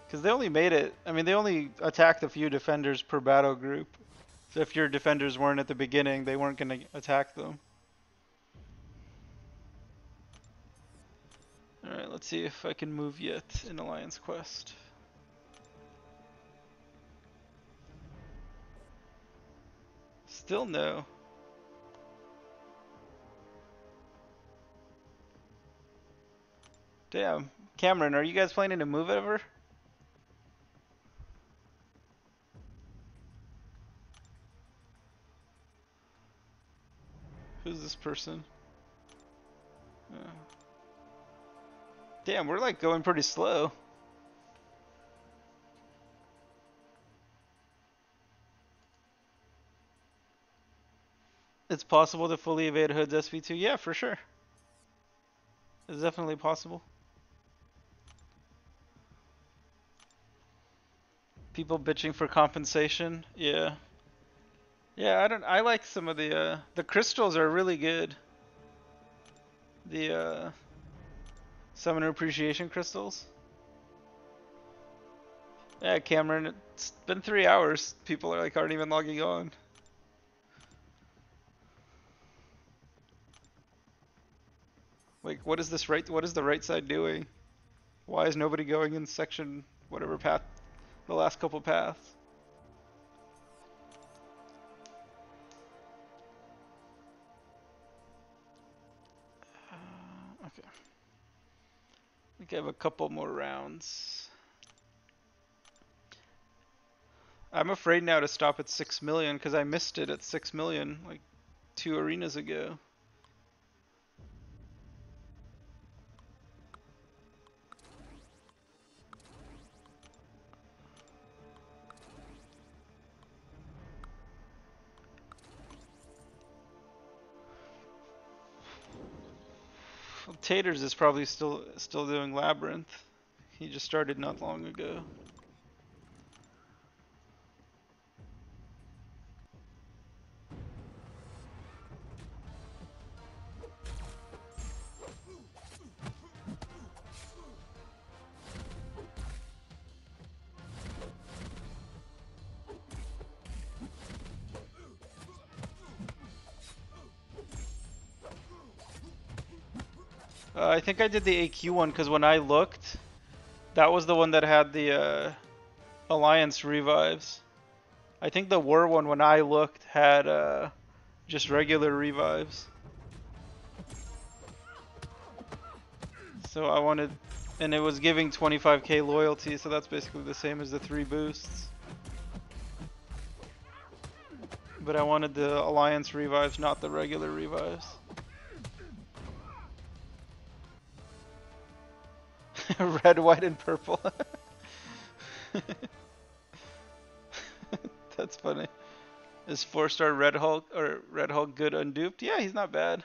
Because they only made it, I mean, they only attacked a few defenders per battle group. So if your defenders weren't at the beginning, they weren't going to attack them. Alright, let's see if I can move yet in Alliance Quest. Still no. Damn. Cameron, are you guys planning to move ever? Who's this person? Damn, we're like going pretty slow. It's possible to fully evade Hood's SV2? Yeah, for sure. It's definitely possible. People bitching for compensation? Yeah. Yeah, I like some of the crystals are really good. The summoner appreciation crystals. Yeah, Cameron, it's been 3 hours. People are like aren't even logging on. Like, what is the right side doing? Why is nobody going in section whatever path, the last couple paths? Okay. I think I have a couple more rounds. I'm afraid now to stop at 6 million because I missed it at 6 million like 2 arenas ago. Taters is probably still doing Labyrinth. He just started not long ago. I think I did the AQ one because when I looked, that was the one that had the Alliance revives. I think the War one when I looked had just regular revives. So I wanted, and it was giving 25k loyalty, so that's basically the same as the 3 boosts. But I wanted the Alliance revives, not the regular revives. Red, white, and purple. That's funny. Is 4-star Red Hulk or Red Hulk good unduped? Yeah, he's not bad.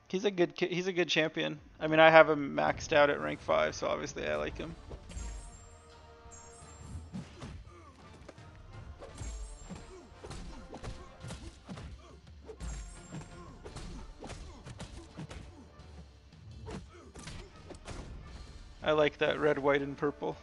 He's a good champion. I mean, I have him maxed out at rank 5, so obviously I like him. I like that red, white, and purple.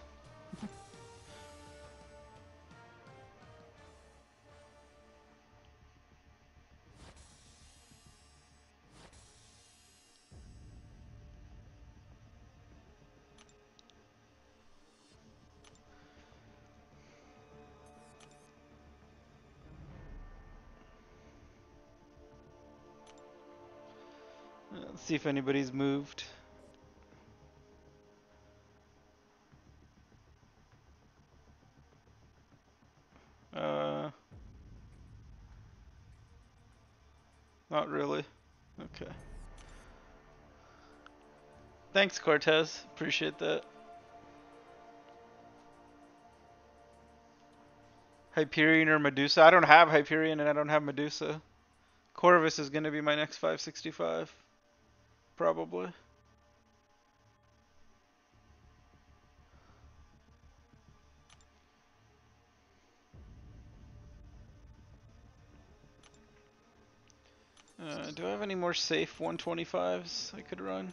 Let's see if anybody's moved. Not really. Okay. Thanks, Cortez. Appreciate that. Hyperion or Medusa? I don't have Hyperion and I don't have Medusa. Corvus is going to be my next 565. Probably. Do I have any more safe 125s I could run?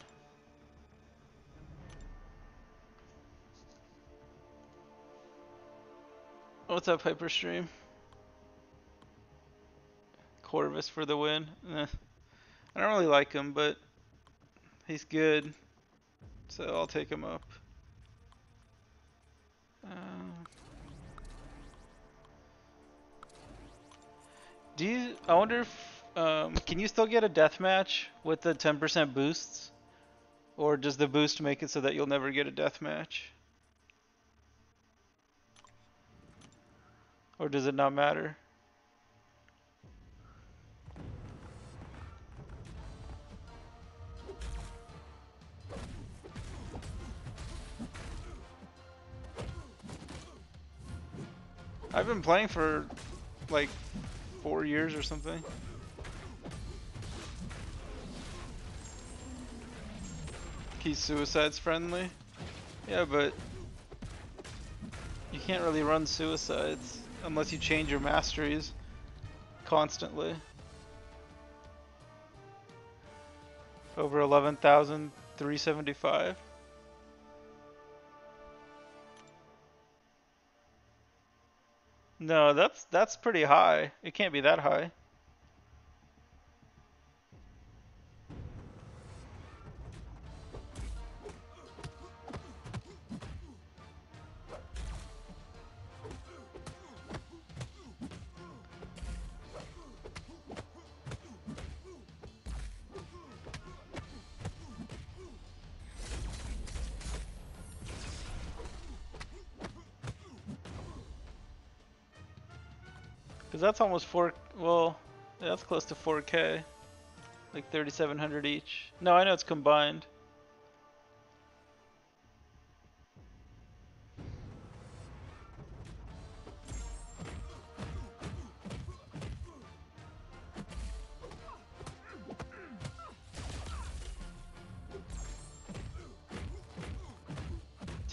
What's up, Hyperstream? Corvus for the win. I don't really like him, but he's good, so I'll take him up. I wonder if can you still get a deathmatch with the 10% boosts, or does the boost make it so that you'll never get a deathmatch, or does it not matter? I've been playing for like 4 years or something. He's suicides friendly. Yeah, but you can't really run suicides unless you change your masteries constantly. Over 11,375. No, that's pretty high. It can't be that high. Cause that's almost well, yeah, that's close to 4K. Like 3,700 each. No, I know it's combined.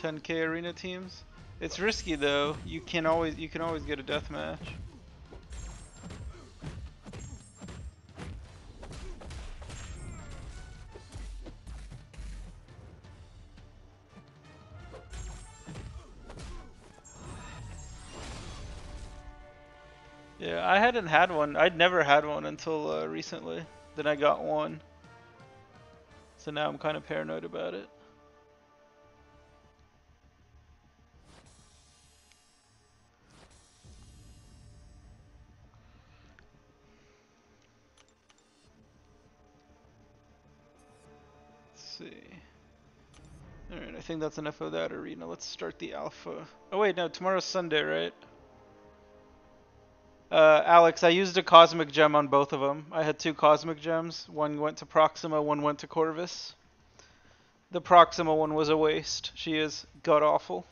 $10K arena teams. It's risky though. You can always get a deathmatch. Yeah, I hadn't had one. I'd never had one until recently. Then I got one. So now I'm kind of paranoid about it. Let's see. Alright, I think that's enough of that arena. Let's start the alpha. Oh wait, no, tomorrow's Sunday, right? Alex, I used a cosmic gem on both of them. I had 2 cosmic gems. One went to Proxima, one went to Corvus. The Proxima one was a waste. She is god awful.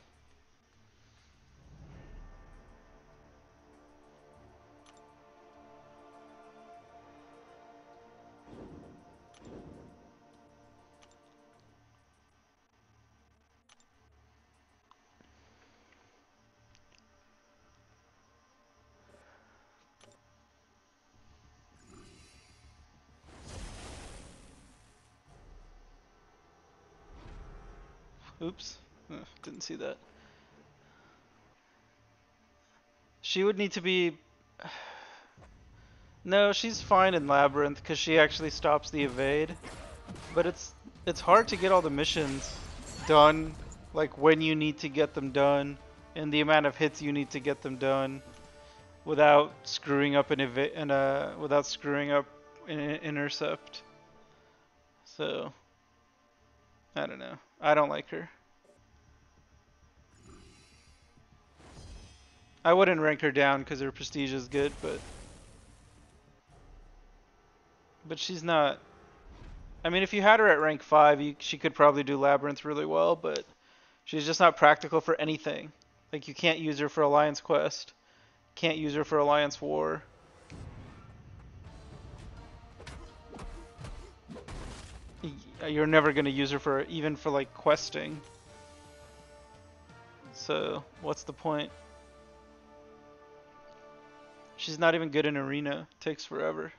Oops. Didn't see that. She would need to be... No, she's fine in Labyrinth because she actually stops the evade. But it's hard to get all the missions done, like when you need to get them done, and the amount of hits you need to get them done, without screwing up without screwing up an intercept. So I don't know. I don't like her. I wouldn't rank her down because her prestige is good, but she's not. I mean, if you had her at rank 5, she could probably do Labyrinth really well, but she's just not practical for anything. Like, you can't use her for Alliance Quest. Can't use her for Alliance War. You're never going to use her for even for like questing. So, what's the point? She's not even good in Arena. It takes forever.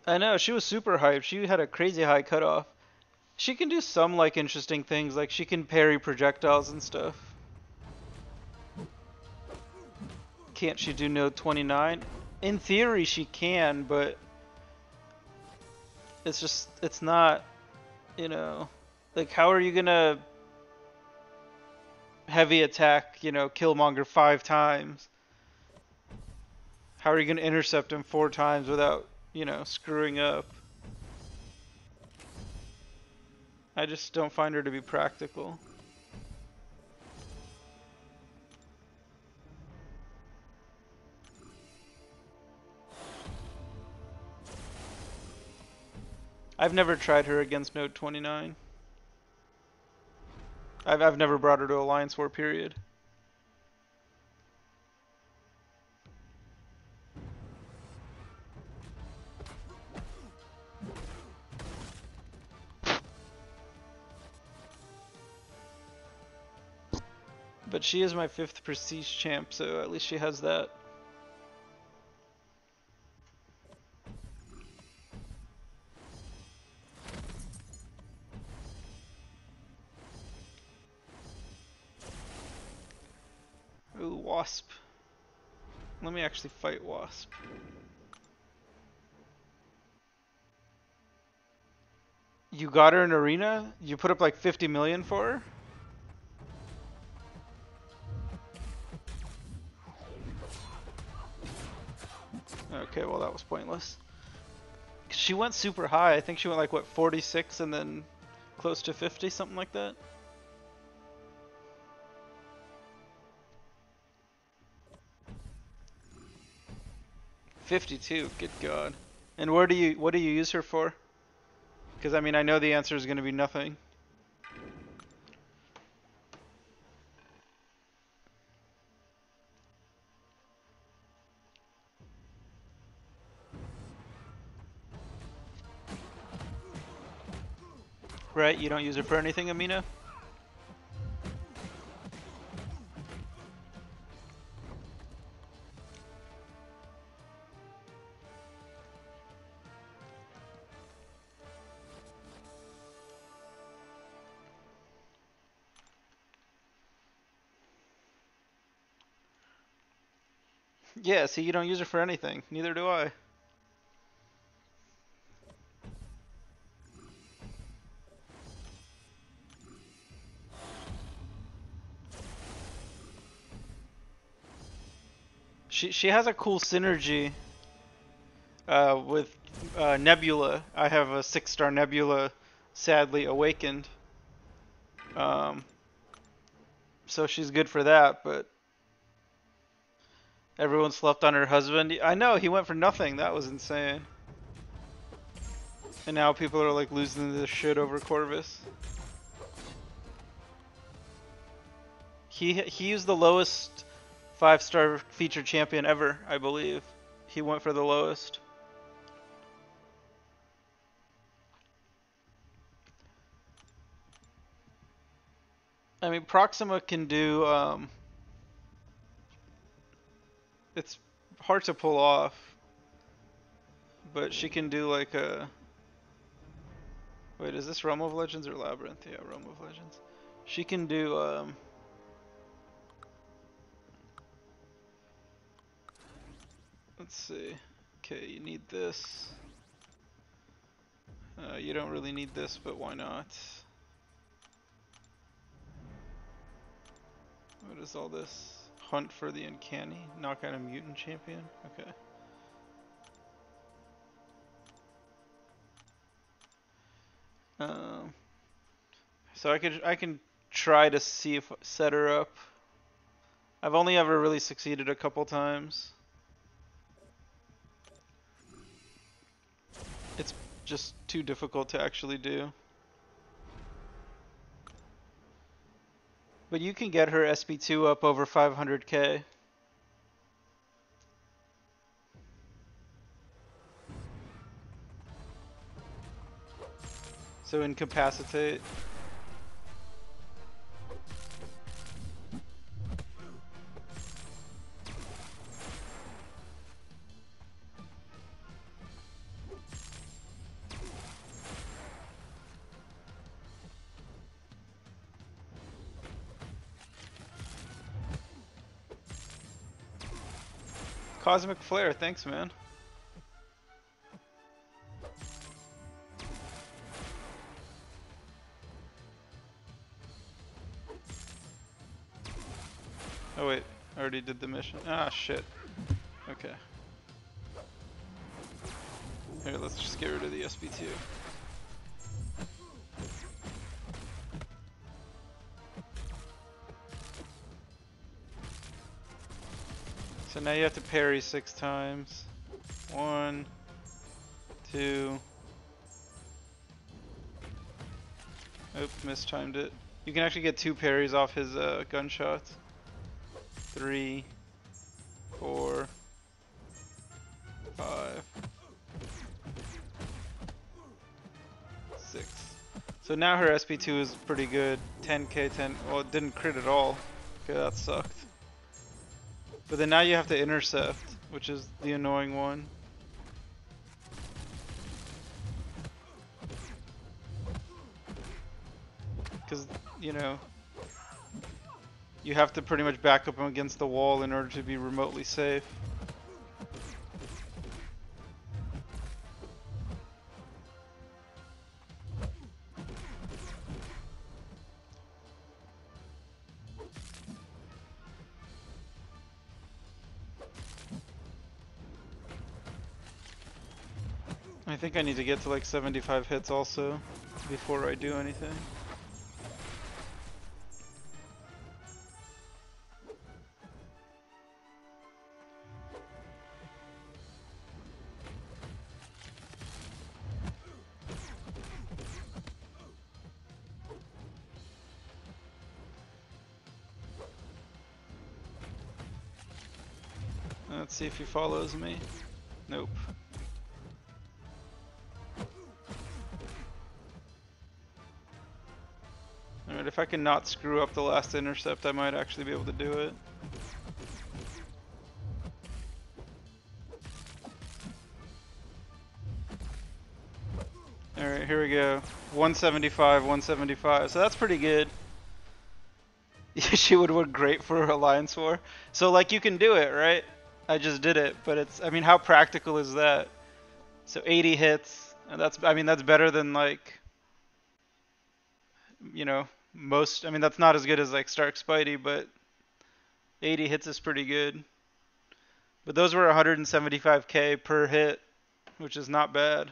I know, she was super hyped. She had a crazy high cutoff. She can do some like interesting things, like she can parry projectiles and stuff. Can't she do node 29? In theory she can, but it's not, you know, like how are you gonna heavy attack, Killmonger 5 times? How are you gonna intercept him 4 times without, screwing up? I just don't find her to be practical. I've never tried her against node 29. I've never brought her to Alliance War, period. But she is my 5th prestige champ, so at least she has that. Ooh, Wasp. Let me actually fight Wasp. You got her in Arena? You put up like 50 million for her? Okay, well that was pointless. She went super high. I think she went like, what, 46 and then close to 50, something like that? $52, good god. And what do you use her for? Because I mean, I know the answer is going to be nothing. Right, you don't use her for anything, Amina? Yeah, see, you don't use her for anything. Neither do I. She has a cool synergy with Nebula. I have a 6-star Nebula, sadly awakened. So she's good for that, but everyone slept on her husband. I know, he went for nothing. That was insane. And now people are like losing their shit over Corvus. He used the lowest 5-star featured champion ever, I believe. He went for the lowest. I mean, Proxima can do, it's hard to pull off, but she can do like a, wait, is this Realm of Legends or Labyrinth? Yeah, Realm of Legends. She can do, let's see. Okay, you need this. You don't really need this, but why not? What is all this? Hunt for the Uncanny? Knock out a mutant champion? Okay. Um, so I can try to see if set her up. I've only ever really succeeded a couple times. It's just too difficult to actually do. But you can get her SP2 up over 500k. So incapacitate. Cosmic Flare, thanks man. Oh wait, I already did the mission. Ah shit. Okay. Here, let's just get rid of the SP2. So now you have to parry 6 times. 1, 2. Oop, mistimed it. You can actually get 2 parries off his gunshots. 3, 4, 5, 6. So now her SP2 is pretty good. 10k, 10. Well, it didn't crit at all. Okay, that sucked. But then now you have to intercept, which is the annoying one. Because, you know, you have to pretty much back up against the wall in order to be remotely safe. I think I need to get to like 75 hits also before I do anything. Let's see if he follows me. Nope. Alright, if I can not screw up the last intercept, I might actually be able to do it. Alright, here we go. 175, 175. So that's pretty good. She would work great for Alliance War. So like you can do it, right? I just did it, but it's, I mean, how practical is that? So 80 hits, and that's, I mean, that's better than like, you know, most, I mean, that's not as good as like Stark Spidey, but 80 hits is pretty good. But those were 175k per hit, which is not bad.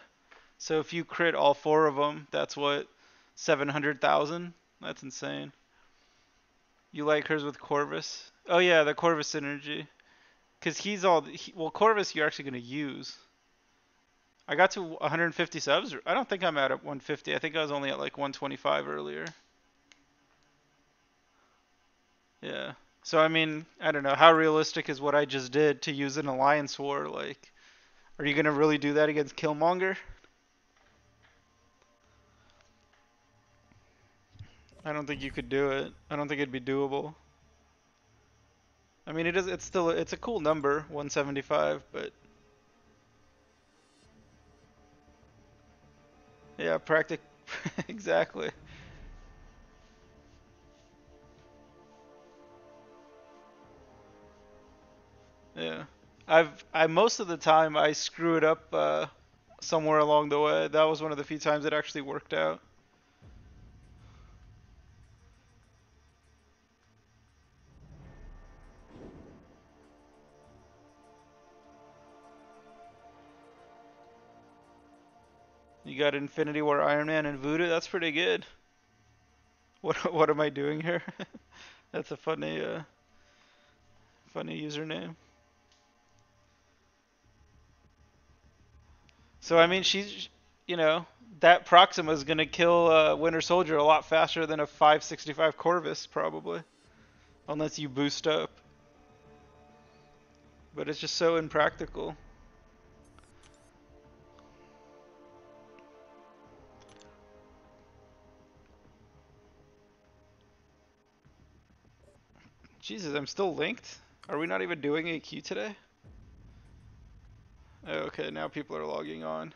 So if you crit all 4 of them, that's what, 700,000? That's insane. You like hers with Corvus? Oh yeah, the Corvus synergy. Because he's all, well, Corvus you're actually going to use. I got to 150 subs. I don't think I'm at 150. I think I was only at like 125 earlier. Yeah. So I mean, I don't know. How realistic is what I just did to use an Alliance War? Like, are you going to really do that against Killmonger? I don't think you could do it. I don't think it'd be doable. I mean, it is. It's still. It's a cool number, 175. But yeah, practic. Exactly. Yeah. I most of the time I screw it up somewhere along the way. That was one of the few times it actually worked out. You got Infinity War, Iron Man, and Voodoo. That's pretty good. What am I doing here? That's a funny username. So I mean, you know, that Proxima is gonna kill Winter Soldier a lot faster than a 565 Corvus probably, unless you boost up. But it's just so impractical. Jesus, I'm still linked. Are we not even doing AQ today? Oh, okay, now people are logging on.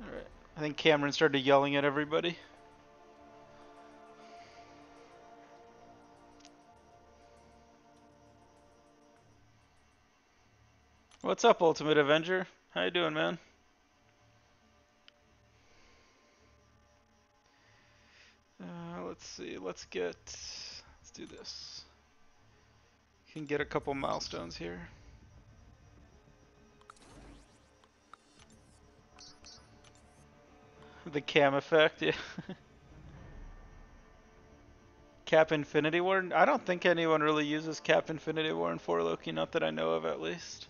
Alright. I think Cameron started yelling at everybody. What's up, Ultimate Avenger? How you doing, man? Let's see. Let's do this. Can get a couple milestones here. The cam effect, yeah. Cap Infinity War? I don't think anyone really uses Cap Infinity War in 4 Loki, not that I know of at least.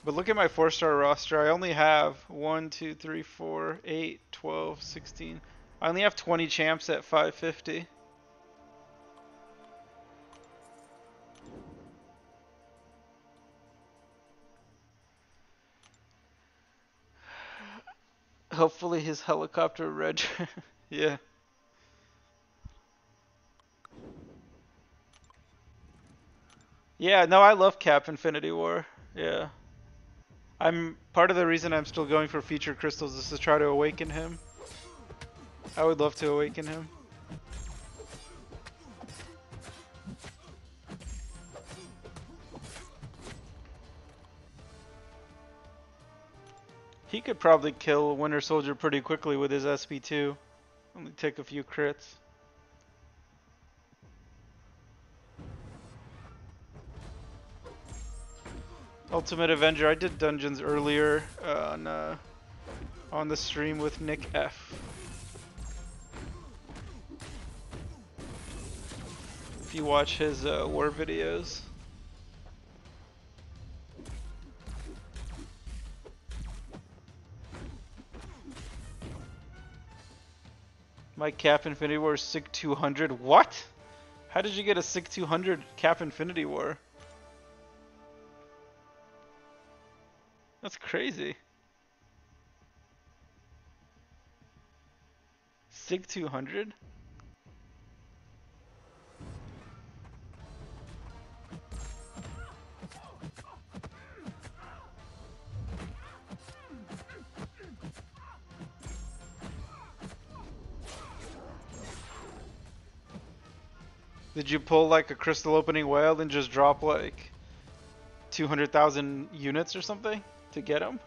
But look at my 4-star roster. I only have 1, 2, 3, 4, 8, 12, 16. I only have 20 champs at 550. Hopefully his helicopter red. Yeah. Yeah, no, I love Cap Infinity War. Yeah. I'm part of the reason I'm still going for feature crystals is to try to awaken him. I would love to awaken him. He could probably kill Winter Soldier pretty quickly with his SP2. Only take a few crits. Ultimate Avenger, I did dungeons earlier on the stream with Nick F. If you watch his war videos. My Cap Infinity War is SIG 200. What? How did you get a SIG 200 Cap Infinity War? That's crazy. SIG 200? Did you pull like a crystal opening whale and just drop like 200,000 units or something to get him?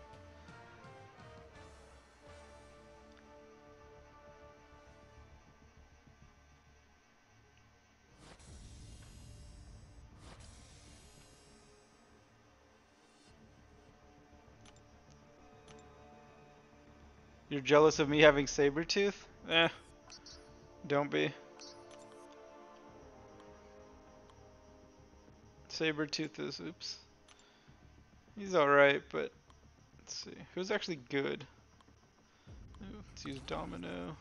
You're jealous of me having Sabretooth? Eh, don't be. Sabretooth is, oops. He's alright, but let's see. Who's actually good? Ooh, let's use Domino.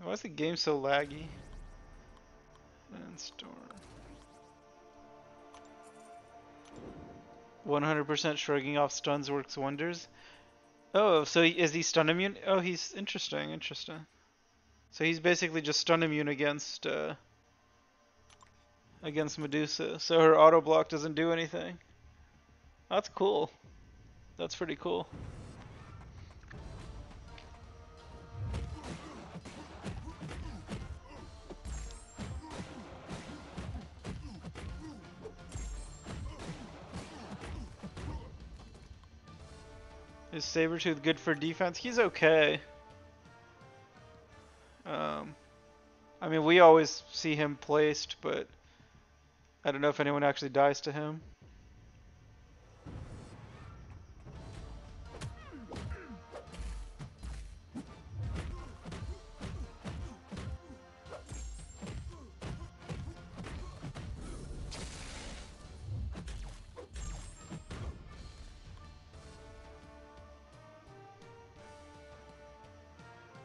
Why is the game so laggy? And Storm. 100% shrugging off stuns works wonders. Oh, so is he stun immune? Oh, he's interesting, interesting. So he's basically just stun immune against Medusa. So her auto block doesn't do anything. That's cool. That's pretty cool. Is Sabretooth good for defense? He's okay. I mean, we always see him placed, but I don't know if anyone actually dies to him.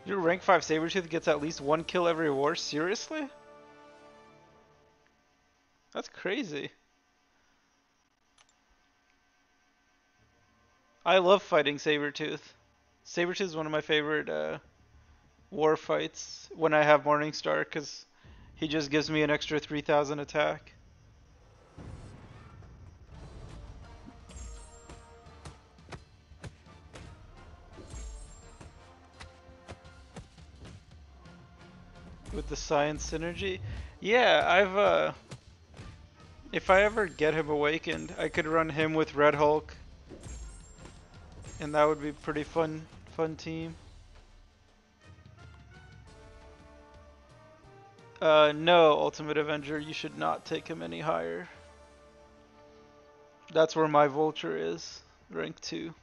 Your rank 5 Sabretooth gets at least 1 kill every war? Seriously? That's crazy. I love fighting Sabretooth. Sabretooth is one of my favorite war fights when I have Morningstar, because he just gives me an extra 3,000 attack. With the science synergy? Yeah, if I ever get him awakened, I could run him with Red Hulk, and that would be pretty fun team. No, Ultimate Avenger, you should not take him any higher. That's where my Vulture is, rank 2.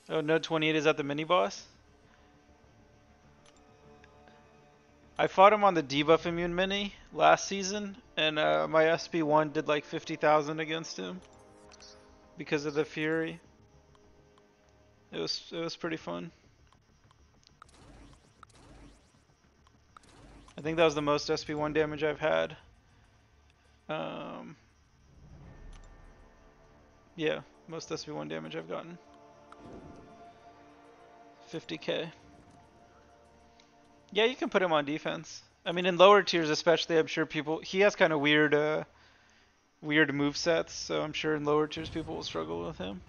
Oh, no 28 is at the mini boss? I fought him on the debuff immune mini last season, and my SP1 did like 50,000 against him because of the Fury. It was pretty fun. I think that was the most SP1 damage I've had. Yeah, most SP1 damage I've gotten. 50k. Yeah, you can put him on defense. I mean, in lower tiers especially, I'm sure people... He has kind of weird movesets, so I'm sure in lower tiers people will struggle with him.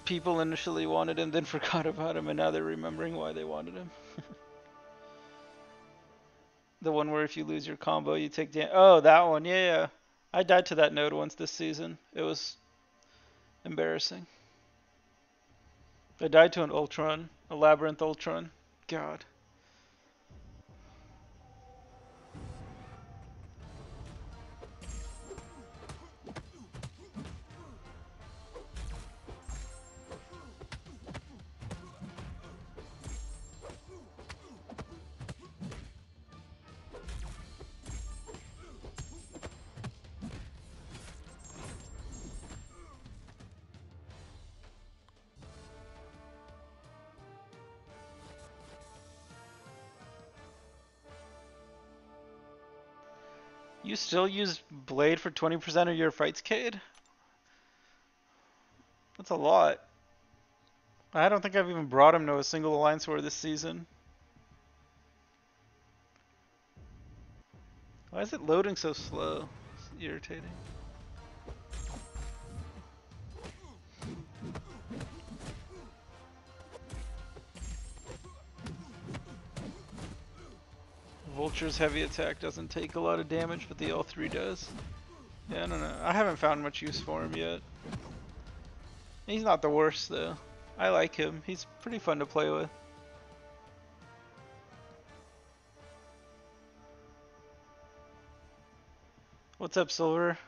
People initially wanted him, then forgot about him, and now they're remembering why they wanted him. The one where if you lose your combo, you take damage. Oh, that one. Yeah. I died to that node once this season. It was embarrassing. I died to an Ultron, a Labyrinth Ultron. God. You still use Blade for 20% of your fights, Cade? That's a lot. I don't think I've even brought him to a single Alliance War this season. Why is it loading so slow? It's irritating. Vulture's heavy attack doesn't take a lot of damage, but the L3 does. Yeah, I don't know. I haven't found much use for him yet. He's not the worst, though. I like him. He's pretty fun to play with. What's up, Silver?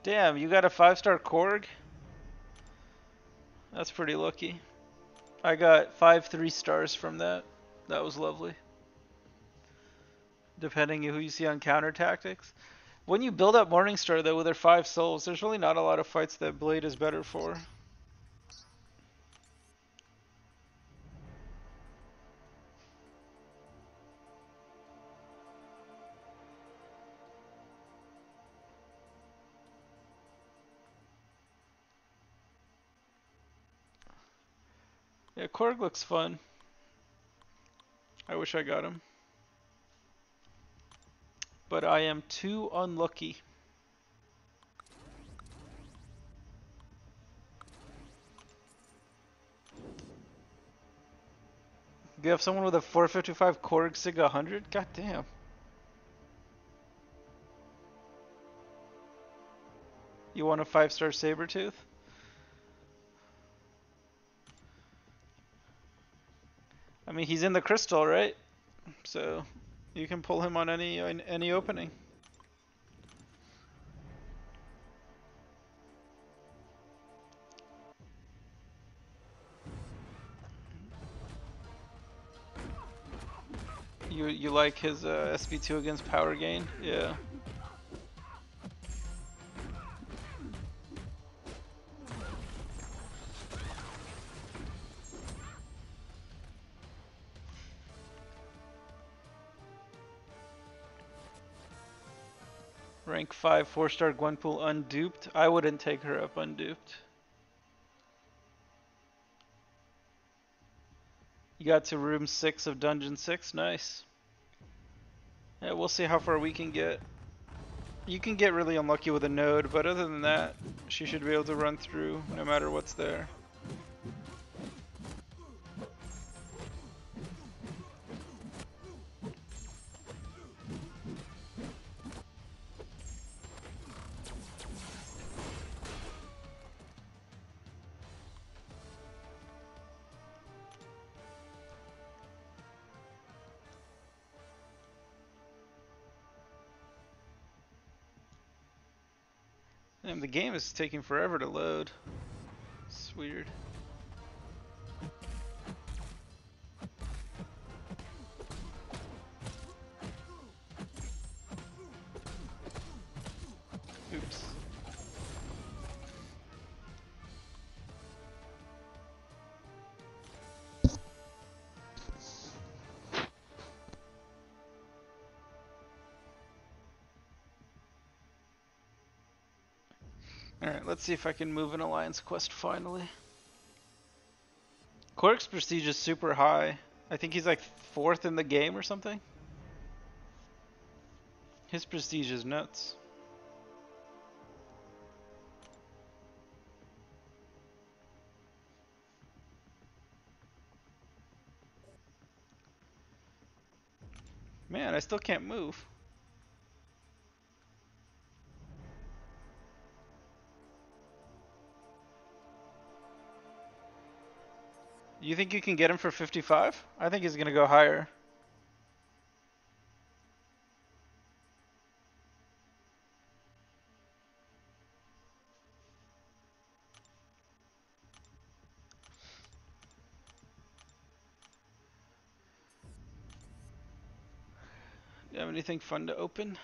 Damn, you got a 5-star Korg? That's pretty lucky. I got 5 3-stars from that. That was lovely. Depending who you see on counter tactics. When you build up Morningstar though with their 5 souls, there's really not a lot of fights that Blade is better for. Yeah, Korg looks fun. I wish I got him. But I am too unlucky. You have someone with a 455 Korg Sig 100? God damn. You want a 5-star Sabertooth? I mean, he's in the crystal, right? So you can pull him on any opening. You like his SP2 against power gain? Yeah. Rank 5 4-star Gwenpool unduped. I wouldn't take her up unduped. You got to room 6 of dungeon 6. Nice. Yeah, we'll see how far we can get. You can get really unlucky with a node, but other than that, she should be able to run through no matter what's there. And the game is taking forever to load. It's weird. Oops. Alright, let's see if I can move an alliance quest finally. Korg's prestige is super high. I think he's like 4th in the game or something. His prestige is nuts. Man, I still can't move. You think you can get him for 55? I think he's gonna go higher. Do you have anything fun to open?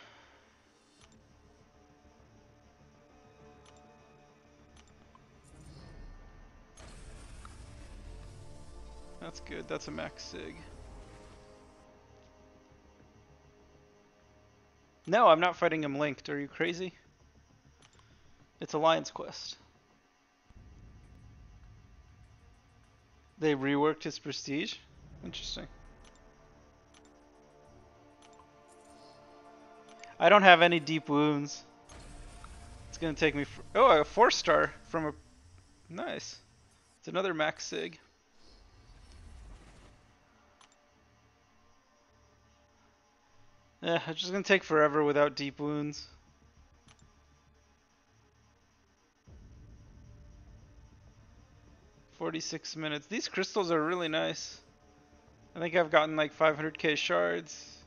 That's good, that's a max sig. No, I'm not fighting him linked, are you crazy? It's Alliance Quest. They reworked his prestige? Interesting. I don't have any deep wounds. It's gonna take me oh, a 4-star from a... Nice. It's another max sig. Yeah, it's just gonna take forever without deep wounds. "46 minutes. These crystals are really nice. I think I've gotten like 500k shards.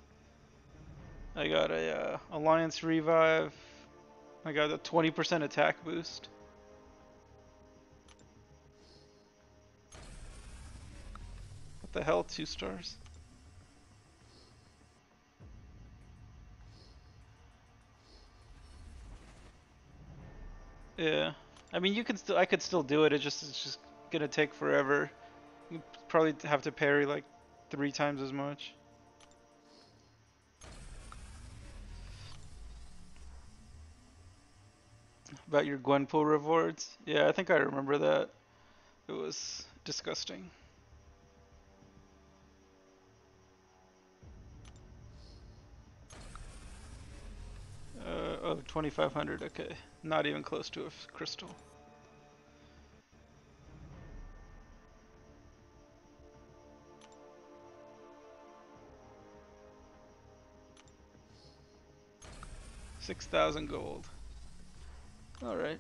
I got a Alliance revive. I got a 20% attack boost. What the hell? 2 stars? Yeah. I mean, you can still. I could still do it. It's just gonna take forever. You probably have to parry like 3 times as much. About your Gwenpool rewards? Yeah, I think I remember that. It was disgusting. Oh, 2,500. Okay, not even close to a crystal. 6,000 gold. All right.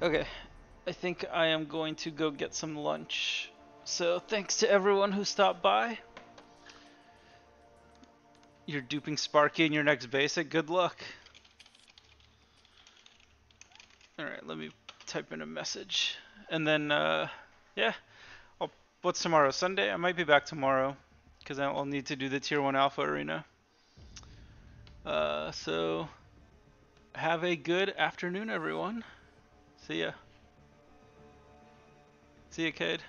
Okay, I think I am going to go get some lunch. So thanks to everyone who stopped by. You're duping Sparky in your next basic. Good luck. All right, let me type in a message, and then yeah. I'll, what's tomorrow? Sunday? I might be back tomorrow, because I'll need to do the tier 1 alpha arena. So have a good afternoon, everyone. See ya. See ya, Cade.